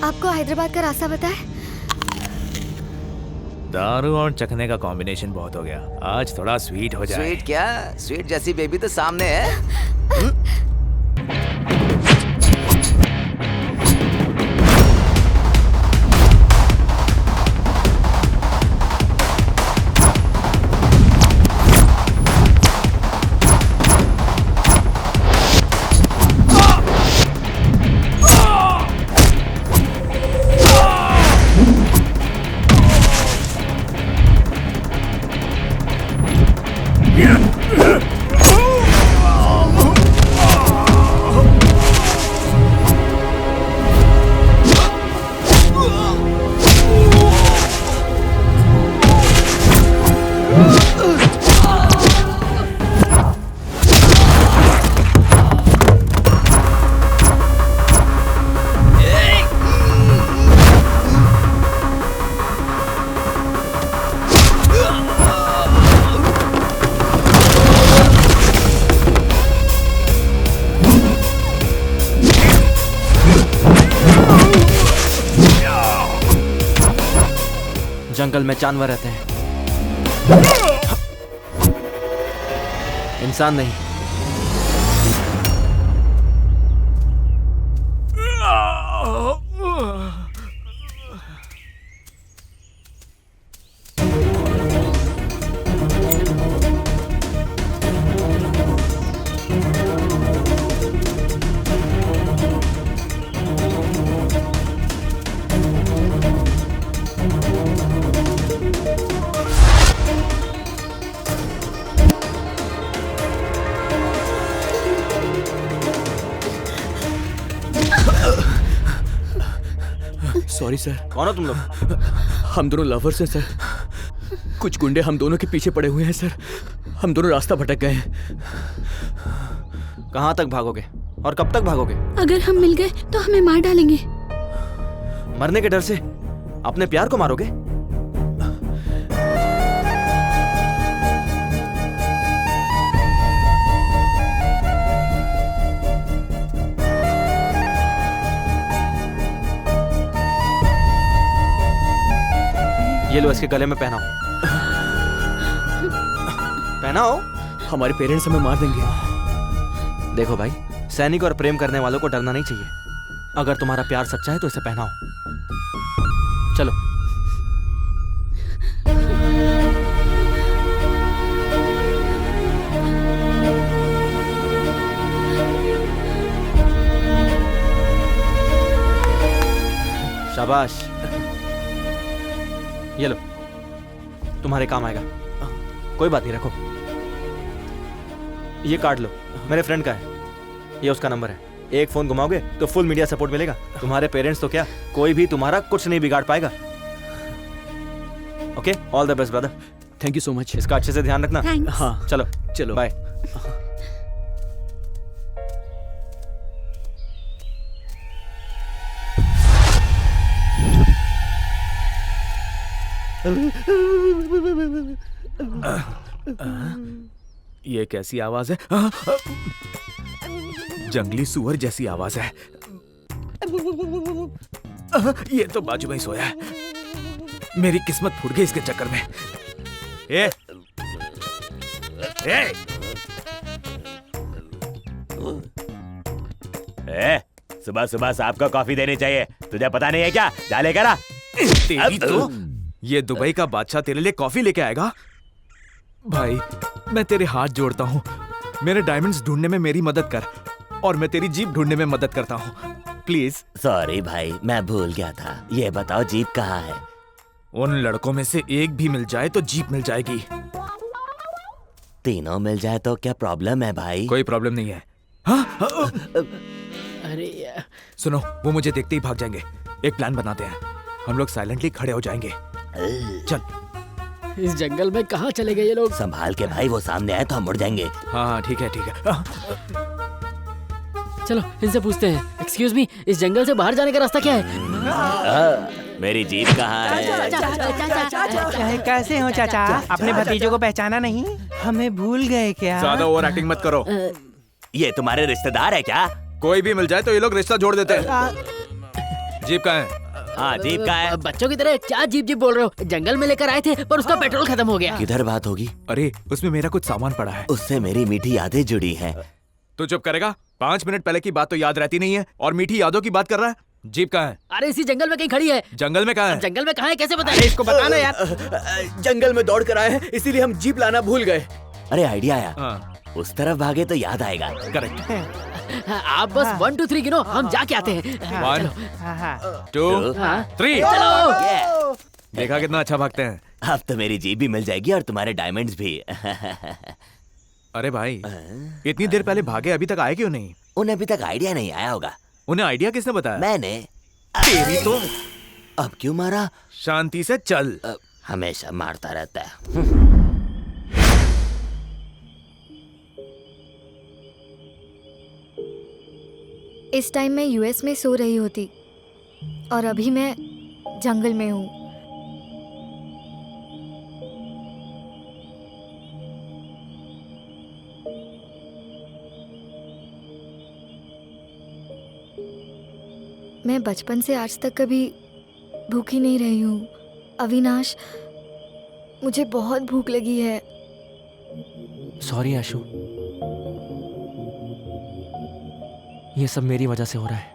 G: आपको हैदराबाद का रास्ता पता है?
E: दारू और चखने का कॉम्बिनेशन बहुत हो गया। आज थोड़ा स्वीट हो जाए।
A: स्वीट क्या? स्वीट जैसी बेबी तो सामने है।
N: जंगल में जानवर रहते हैं, इंसान नहीं।
B: Sorry sir.
N: कौन हो तुम लोग?
B: हम दोनों लवर्स हैं सर। कुछ गुंडे हम दोनों के पीछे पड़े हुए हैं सर। हम दोनों रास्ता भटक गए हैं।
N: कहाँ तक भागोगे और कब तक भागोगे?
M: अगर हम मिल गए तो हमें मार डालेंगे।
N: मरने के डर से अपने प्यार को मारोगे? ये लो, इसके गले में पहनाओ। पहनाओ।
B: हमारे पेरेंट्स हमें मार देंगे।
N: देखो भाई, सैनिक और प्रेम करने वालों को डरना नहीं चाहिए। अगर तुम्हारा प्यार सच्चा है तो इसे पहनाओ। चलो। शाबाश। ये लो, तुम्हारे काम आएगा। कोई बात नहीं, रखो। ये कार्ड लो, मेरे फ्रेंड का है। ये उसका नंबर है। एक फोन घुमाओगे तो फुल मीडिया सपोर्ट मिलेगा। तुम्हारे पेरेंट्स तो क्या, कोई भी तुम्हारा कुछ नहीं बिगाड़ पाएगा। Okay, all the best brother.
B: Thank you so much.
N: इसका अच्छे से ध्यान रखना।
B: हाँ
N: चलो
B: चलो,
N: बाय।
E: ये कैसी आवाज है? जंगली सुअर जैसी आवाज है। ये तो बाजू में ही सोया है। मेरी किस्मत फूट गई इसके चक्कर में। ए!
P: सुबह सुबह सांप को कॉफी देनी चाहिए। तुझे पता नहीं है क्या? जा लेकर आ।
E: तेरी तो ये दुबई का बादशाह तेरे लिए कॉफी लेके आएगा? भाई, मैं तेरे हाथ जोड़ता हूँ, मेरे डायमंड्स ढूंढने में मेरी मदद कर, और मैं तेरी जीप ढूंढने में मदद करता हूँ। प्लीज।
K: सॉरी भाई, मैं भूल गया था। ये बताओ जीप कहाँ है?
E: उन लड़कों में से एक भी मिल जाए तो जीप मिल जाएगी।
K: तीनों मिल जाए तो क्या प्रॉब्लम है भाई?
E: कोई प्रॉब्लम नहीं है।
J: अरे यार।
E: सुनो, वो मुझे देखते ही भाग जाएंगे। एक प्लान बनाते हैं, हम लोग साइलेंटली खड़े हो जाएंगे। चल।
J: इस जंगल में कहाँ चले गए ये लोग?
K: संभाल के भाई, वो सामने आए तो हम मुड़ जाएंगे।
E: हाँ ठीक है ठीक है।
J: चलो इनसे पूछते हैं। एक्सक्यूज मी, इस जंगल से बाहर जाने का रास्ता क्या है?
K: मेरी जीप कहाँ है?
D: कैसे हो चाचा? अपने भतीजों को पहचाना नहीं? हमें भूल गए क्या?
E: ज्यादा ओवर एक्टिंग मत करो।
K: ये तुम्हारे रिश्तेदार है क्या?
E: कोई भी मिल जाए तो ये लोग रिश्ता जोड़ देते हैं। जीप का है?
K: हाँ जीप का है।
J: बच्चों की तरह क्या जीप जीप बोल रहे हो? जंगल में लेकर आए थे पर उसका पेट्रोल खत्म हो गया।
K: किधर बात होगी?
E: अरे उसमें मेरा कुछ सामान पड़ा है।
K: उससे मेरी मीठी यादें जुड़ी हैं।
E: तू चुप करेगा? 5 मिनट पहले की बात तो याद रहती नहीं है और मीठी यादों की बात कर रहा है। जीप कहाँ है?
J: अरे इसी जंगल में कहीं खड़ी है।
E: जंगल में कहाँ है?
J: जंगल में कहाँ है कैसे बताएं?
B: इसको बताना यार। जंगल में दौड़ कर आए हैं इसीलिए हम जीप लाना भूल गए।
K: अरे आइडिया आया। उस तरफ भागे तो याद आएगा।
E: करेक्ट।
J: आप बस 1 2 3 गिनो, हम जाके आते हैं।
E: 1 2 3
K: चलो।
E: देखा कितना अच्छा भागते हैं।
K: अब तो मेरी जीप भी मिल जाएगी और तुम्हारे डायमंड्स भी।
E: अरे भाई इतनी देर पहले भागे, अभी तक आए क्यों नहीं?
K: उन्हें अभी तक आइडिया नहीं आया होगा।
E: उन्हें आइडिया किसने बताया?
K: मैंने।
E: तेरी तो।
K: अब क्यों मारा?
E: शांति से चल।
K: हमेशा मारता रहता है।
G: इस टाइम मैं यूएस में सो रही होती और अभी मैं जंगल में हूँ। मैं बचपन से आज तक कभी भूखी नहीं रही हूँ। अविनाश, मुझे बहुत भूख लगी है।
N: सॉरी आशु, ये सब मेरी वजह से हो रहा है।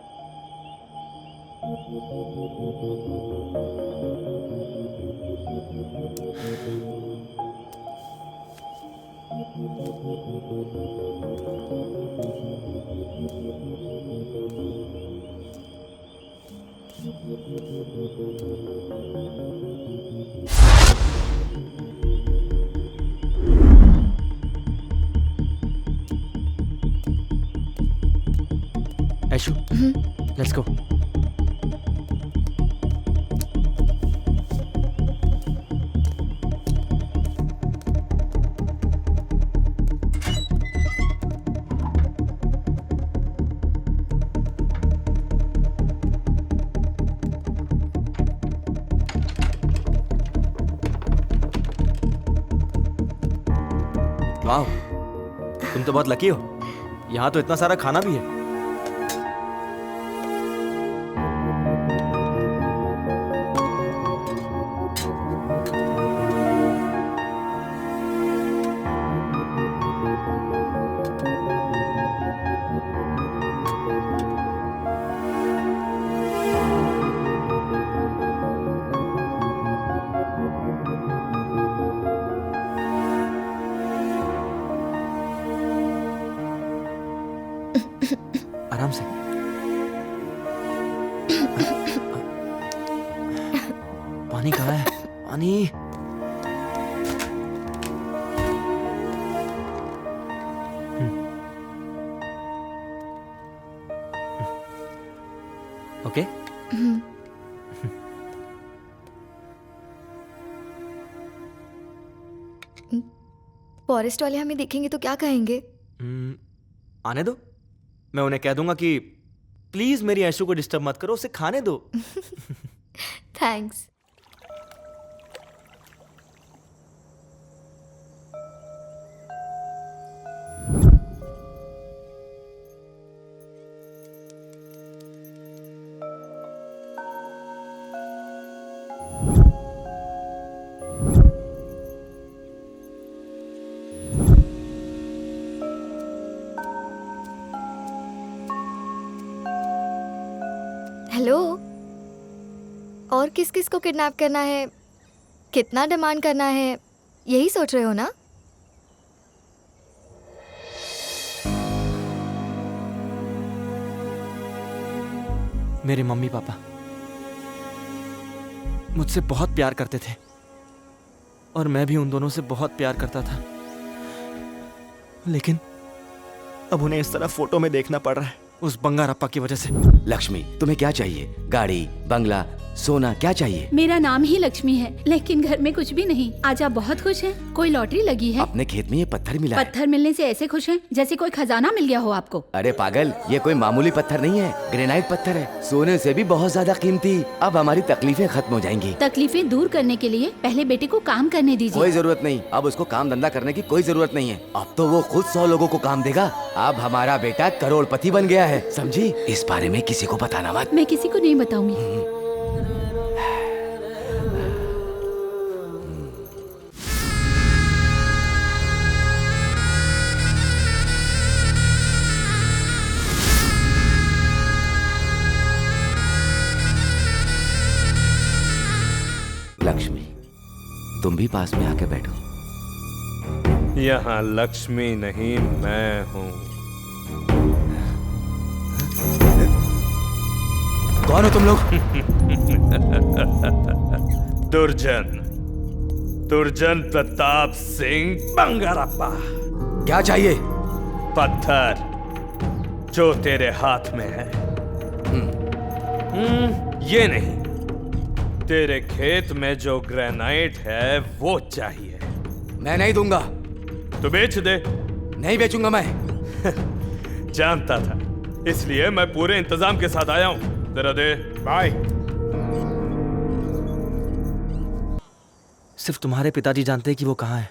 N: आशु, लेट्स गो। वाह, तुम तो बहुत लकी हो। यहाँ तो इतना सारा खाना भी है। आराम से। पानी कहाँ है? पानी। ओके।
G: फॉरेस्ट वाले हमें देखेंगे तो क्या कहेंगे?
N: आने दो, मैं उन्हें कह दूंगा कि प्लीज मेरी आशु को डिस्टर्ब मत करो, उसे खाने दो।
G: थैंक्स। हेलो, और किस किस को किडनैप करना है, कितना डिमांड करना है, यही सोच रहे हो ना?
N: मेरे मम्मी पापा मुझसे बहुत प्यार करते थे और मैं भी उन दोनों से बहुत प्यार करता था, लेकिन अब उन्हें इस तरह फोटो में देखना पड़ रहा है उस बंगारप्पा की वजह से।
A: लक्ष्मी, तुम्हें क्या चाहिए? गाड़ी, बंगला, सोना क्या चाहिए?
M: मेरा नाम ही लक्ष्मी है, लेकिन घर में कुछ भी नहीं। आज आप बहुत खुश हैं। कोई लॉटरी लगी है?
A: अपने खेत में ये पत्थर मिला है।
M: पत्थर मिलने से ऐसे खुश हैं जैसे कोई खजाना मिल गया हो आपको।
A: अरे पागल, ये कोई मामूली पत्थर नहीं है, ग्रेनाइट पत्थर है, सोने से भी बहुत ज्यादा कीमती। अब हमारी तकलीफें खत्म हो जाएंगी।
M: तकलीफें दूर करने के लिए पहले बेटे को काम करने दीजिए।
A: कोई जरूरत नहीं, अब उसको काम धंधा करने की कोई जरूरत नहीं है। अब तो वो खुद 100 लोगों को काम देगा। अब हमारा बेटा करोड़पति बन गया है, समझी? इस बारे में किसी को बताना मत।
M: मैं किसी को नहीं बताऊंगी।
A: लक्ष्मी, तुम भी पास में आके बैठो।
L: यहाँ लक्ष्मी नहीं, मैं हूँ।
A: कौन हो तुम लोग?
L: दुर्जन प्रताप सिंह बंगारप्पा।
A: क्या चाहिए?
L: पत्थर जो तेरे हाथ में है। ये नहीं, तेरे खेत में जो ग्रेनाइट है वो चाहिए।
A: मैं नहीं दूंगा।
L: तो बेच दे।
A: नहीं बेचूंगा मैं।
L: जानता था, इसलिए मैं पूरे इंतजाम के साथ आया हूँ। तेरा दे।
N: बाय। सिर्फ तुम्हारे पिताजी जानते हैं कि वो कहाँ है।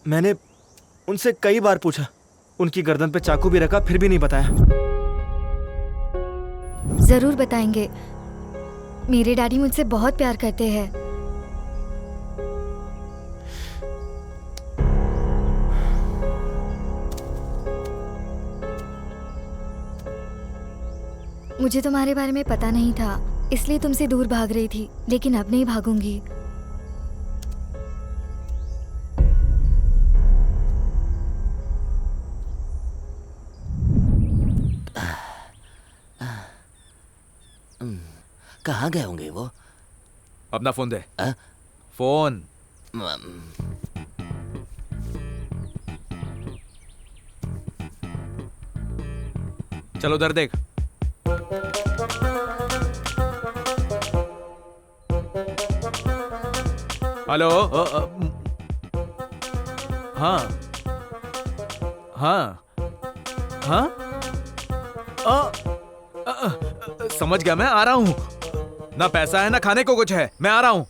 N: मैंने उनसे कई बार पूछा, उनकी गर्दन पे चाकू भी रखा, फिर भी नहीं बताया।
G: जरूर बताएंगे। मेरे डैडी मुझसे बहुत प्यार करते हैं। मुझे तुम्हारे बारे में पता नहीं था, इसलिए तुमसे दूर भाग रही थी, लेकिन अब नहीं भागूंगी।
K: कहाँ गए होंगे वो?
E: अपना फोन दे। फोन। चलो उधर देख। हेलो। हाँ हाँ हाँ। समझ गया, मैं आ रहा हूँ। ना पैसा है ना खाने को कुछ है, मैं आ रहा हूँ।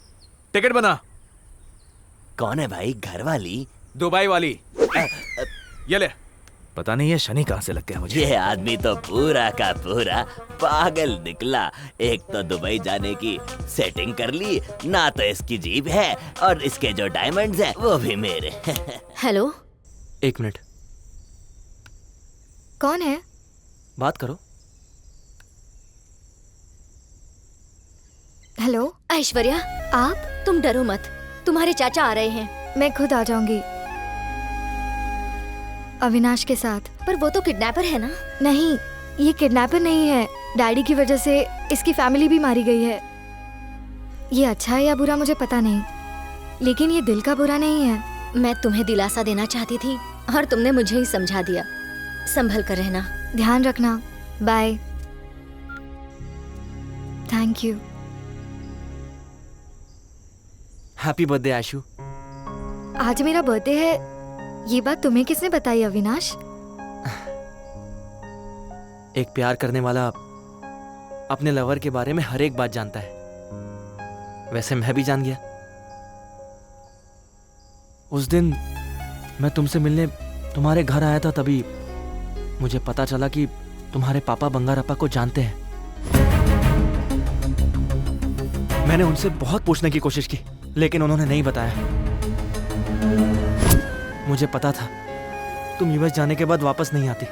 E: टिकट बना।
K: कौन है भाई? घर वाली?
E: दुबई वाली। ये ले। पता नहीं ये शनि कहाँ से लग गया मुझे।
K: ये आदमी तो पूरा का पूरा पागल निकला। एक तो दुबई जाने की सेटिंग कर ली, ना तो इसकी जीप है और इसके जो डायमंड्स हैं वो भी मेरे।
H: हेलो।
N: 1 मिनट।
G: कौन है?
N: बात करो।
G: हेलो।
H: ऐश्वर्या,
G: आप?
H: तुम डरो मत, तुम्हारे चाचा आ रहे हैं।
G: मैं खुद आ जाऊंगी, अविनाश के साथ।
H: पर वो तो किडनैपर है ना?
G: नहीं, ये किडनैपर नहीं है। डैडी की वजह से इसकी फैमिली भी मारी गई है। ये अच्छा है या बुरा मुझे पता नहीं, लेकिन ये दिल का बुरा नहीं है।
H: मैं तुम्हें दिलासा देना चाहती थी और तुमने मुझे ही समझा दिया। संभल कर रहना।
G: ध्यान रखना। Bye. Thank you.
N: Happy birthday Ashu.
G: आज मेरा बर्थडे है, ये बात तुम्हें किसने बताई अविनाश?
N: एक प्यार करने वाला अपने लवर के बारे में हर एक बात जानता है। वैसे मैं भी जान गया। उस दिन मैं तुमसे मिलने तुम्हारे घर आया था, तभी मुझे पता चला कि तुम्हारे पापा बंगारप्पा को जानते हैं। मैंने उनसे बहुत पूछने की कोशिश की, लेकिन उन्होंने नहीं बताया। मुझे पता था तुम यूएस जाने के बाद वापस नहीं आती।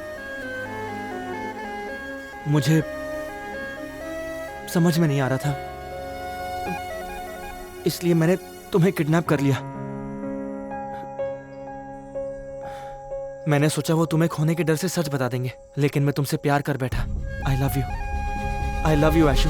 N: मुझे समझ में नहीं आ रहा था, इसलिए मैंने तुम्हें किडनैप कर लिया। मैंने सोचा वो तुम्हें खोने के डर से सच बता देंगे, लेकिन मैं तुमसे प्यार कर बैठा। I love you. I love you Ashu.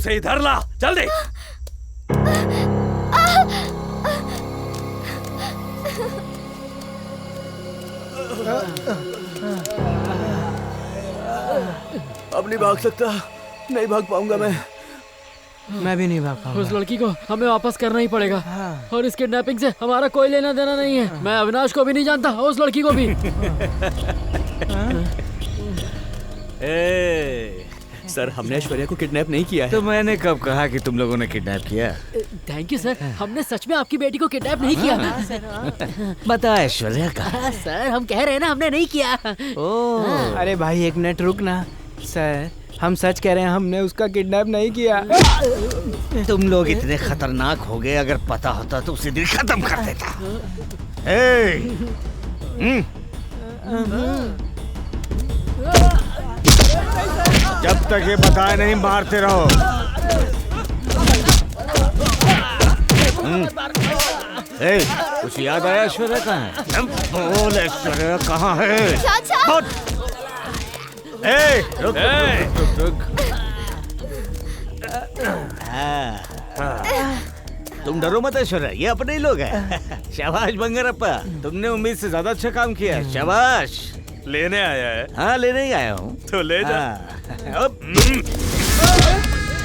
L: उसे इधर ला, जल्दी।
B: अब नहीं भाग सकता, नहीं भाग पाऊंगा
D: मैं भी नहीं भाग पाऊंगा।
J: उस लड़की को हमें वापस करना ही पड़ेगा और इस किडनैपिंग से हमारा कोई लेना देना नहीं है। मैं अविनाश को भी नहीं जानता, उस लड़की को भी।
B: सर, हमने ऐश्वर्या को किडनैप नहीं किया है।
Q: तो मैंने कब कहा कि तुम लोगों ने किडनैप किया?
J: थैंक यू सर, हमने सच में आपकी बेटी को किडनैप नहीं किया।
Q: बता ऐश्वर्या का।
J: सर हम कह रहे हैं ना, हमने नहीं किया।
D: ओह, अरे भाई एक मिनट रुक ना। सर हम सच कह रहे हैं, हमने उसका किडनैप नहीं किया।
Q: तुम लोग इतने खतरनाक हो गए, अगर पता होता तो उसी दिन खत्म कर देता। जब तक ये बताए नहीं मारते रहो। कुछ याद आया ऐश्वर्या कहाँ है? बोल ऐश्वर्या कहाँ है?
G: चाचा!
Q: रुक, रुक, रुक। तुम डरो मत ऐश्वर्या, ये अपने ही लोग हैं। शाबाश बंगारप्पा, तुमने उम्मीद से ज्यादा अच्छा काम किया है। शाबाश।
L: लेने आया है?
Q: हाँ, लेने ही आया हूँ।
L: तो ले जा।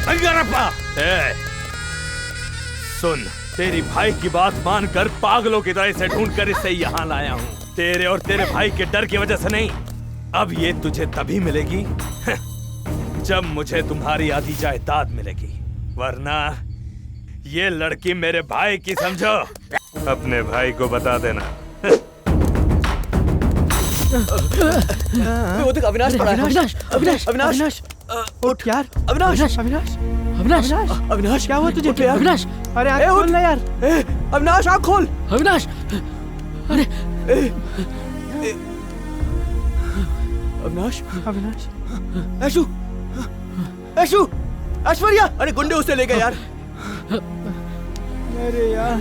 Q: बंगारप्पा,
L: सुन, तेरी भाई की बात मानकर पागलों की तरह से ढूंढकर इसे यहाँ लाया हूँ। तेरे और तेरे भाई के डर की वजह से नहीं। अब ये तुझे तभी मिलेगी जब मुझे तुम्हारी आधी जायदाद मिलेगी, वरना ये लड़की मेरे भाई की समझो। अपने भाई को बता देना।
B: वो देख, अविनाश पड़ा है।
D: अविनाश, अविनाश,
B: अविनाश,
D: अविनाश, उठ यार।
B: अविनाश,
D: अविनाश, अविनाश,
B: अविनाश,
D: क्या हुआ तुझे?
J: अविनाश,
D: अरे आँख खोल ना यार।
B: अविनाश आँख खोल।
J: अविनाश, अरे
B: अविनाश,
D: अविनाश,
B: ऐशु, ऐशु, ऐश्वर्या, अरे गुंडे उसे ले गए यार।
D: अरे यार,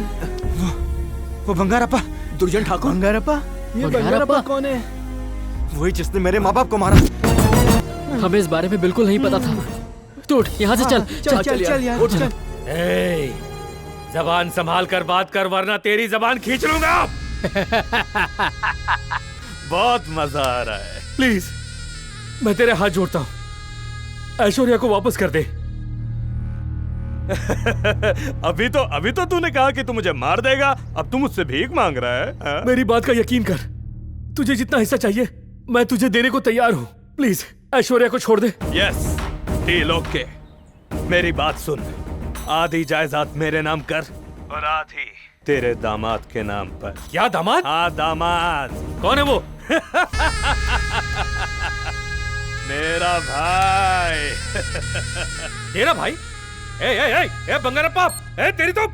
N: वो बंगारप्पा,
B: दुर्जन ठाकुर।
D: बंगारप्पा, ये बंगारप्पा कौन है?
N: वही जिसने मेरे माँ बाप को मारा।
J: हमें इस बारे में बिल्कुल नहीं पता था। तू उठ, यहाँ से चल।
D: चल चल चल यार,
B: उठ,
D: चल।
C: जबान संभाल कर बात कर, वरना तेरी जबान खींच लूंगा।
L: बहुत मजा आ रहा है।
C: प्लीज, मैं तेरे हाथ जोड़ता हूँ, ऐश्वर्या को वापस कर दे।
L: अभी तो तूने कहा कि तू मुझे मार देगा, अब तू मुझसे भीख मांग रहा है? हाँ?
C: मेरी बात का यकीन कर, तुझे जितना हिस्सा चाहिए मैं तुझे देने को तैयार हूँ। प्लीज ऐश्वर्या को छोड़ दे।
L: Yes, deal okay. मेरी बात सुन, आधी जायदाद मेरे नाम कर और आधी तेरे दामाद के नाम पर।
C: क्या दामाद?
L: हाँ, दामाद।
C: कौन है वो?
L: मेरा भाई।
C: तेरा भाई? ए बंगारप्पा, तेरी तो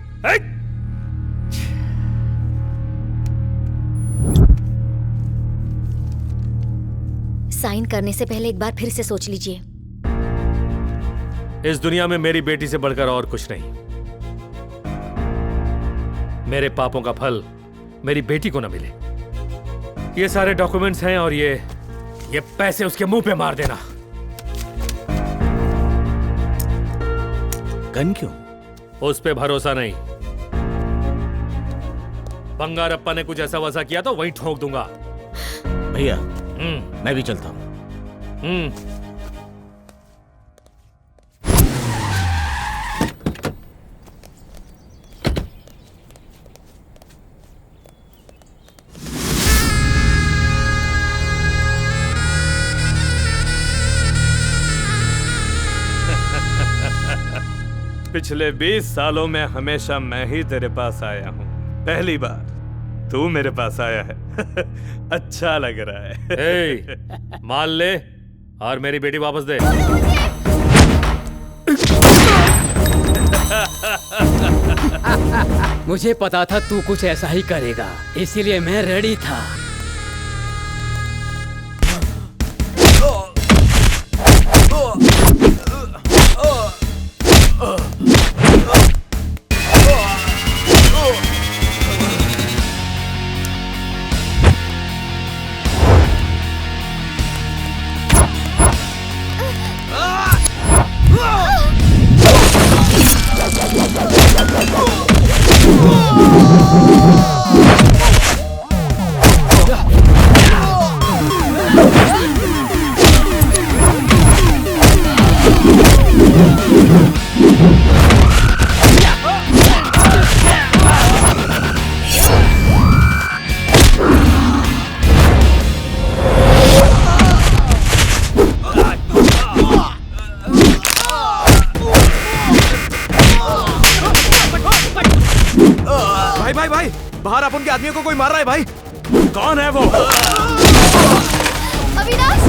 H: साइन करने से पहले एक बार फिर से सोच लीजिए।
C: इस दुनिया में मेरी बेटी से बढ़कर और कुछ नहीं। मेरे पापों का फल मेरी बेटी को न मिले। ये सारे डॉक्यूमेंट्स हैं और ये पैसे उसके मुंह पे मार देना।
Q: गन क्यों?
C: उस पे भरोसा नहीं। बंगारप्पा ने कुछ ऐसा वैसा किया तो वहीं ठोक दूंगा।
Q: भैया, मैं भी चलता हूँ।
L: पिछले 20 सालों में हमेशा मैं ही तेरे पास आया हूँ, पहली बार तू मेरे पास आया है। अच्छा लग रहा है।
C: माल ले और मेरी बेटी वापस दे।
F: मुझे पता था तू कुछ ऐसा ही करेगा, इसीलिए मैं रेडी था।
E: भाई भाई, बाहर अपन के आदमियों को कोई मार रहा है भाई।
L: कौन है वो?
G: अविनाश!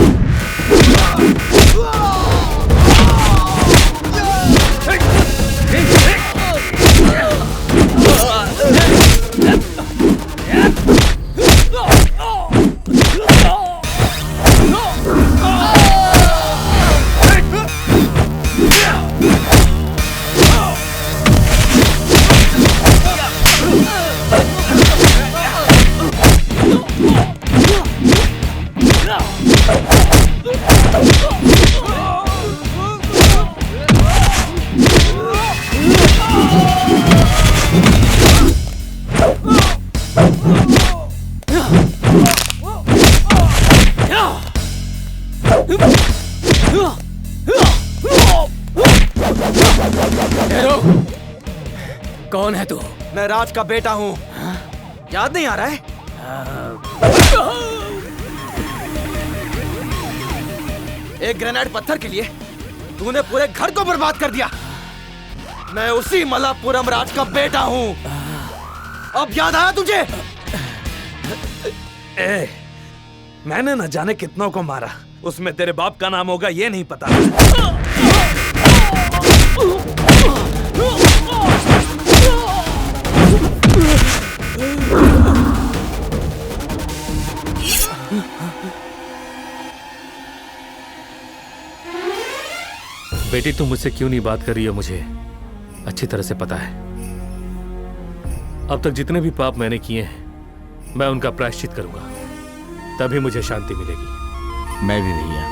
B: कौन है तू?
N: मैं राज का बेटा हूँ। याद नहीं आ रहा है? एक ग्रेनाइड पत्थर के लिए तूने पूरे घर को बर्बाद कर दिया। मैं उसी मलापुरम राज का बेटा हूँ। अब याद आया तुझे?
L: मैंने न जाने कितनों को मारा, उसमें तेरे बाप का नाम होगा ये नहीं पता।
C: बेटी तुम मुझसे क्यों नहीं बात कर रही हो मुझे अच्छी तरह से पता है। अब तक जितने भी पाप मैंने किए हैं मैं उनका प्रायश्चित करूंगा, तभी मुझे शांति मिलेगी।
Q: मैं भी भैया।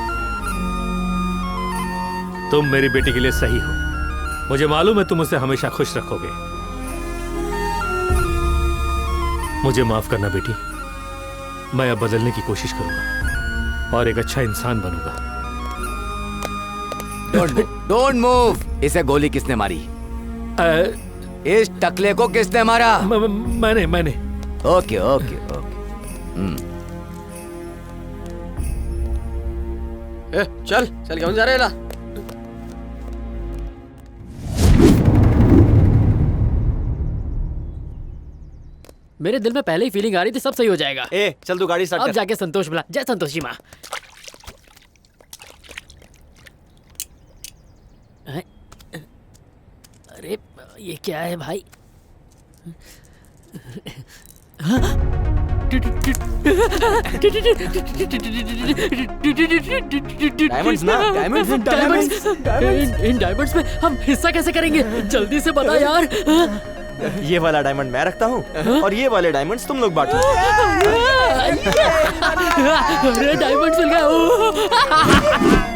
C: तुम मेरी बेटी के लिए सही हो, मुझे मालूम है तुम उसे हमेशा खुश रखोगे। मुझे माफ करना बेटी, मैं अब बदलने की कोशिश करूंगा और एक अच्छा इंसान बनूंगा।
A: Don't move. इसे गोली किसने मारी? इस टकले को किसने मारा?
C: मैंने।
A: Okay okay okay.
B: चल घेऊन जा रे याला।
J: मेरे दिल में पहले ही फीलिंग आ रही थी सब सही हो जाएगा।
N: चल तू गाड़ी स्टार्ट कर।
J: अब जाके संतोष बुला। जय संतोष जी माँ। अरे ये क्या है भाई?
N: डायमंड्स ना?
J: डायमंड्स। इन डायमंड्स में हम हिस्सा कैसे करेंगे? जल्दी से बता यार।
N: ये वाला डायमंड मैं रखता हूँ और ये वाले डायमंड्स तुम लोग बांटो।
J: अरे डायमंड्स मिल गए।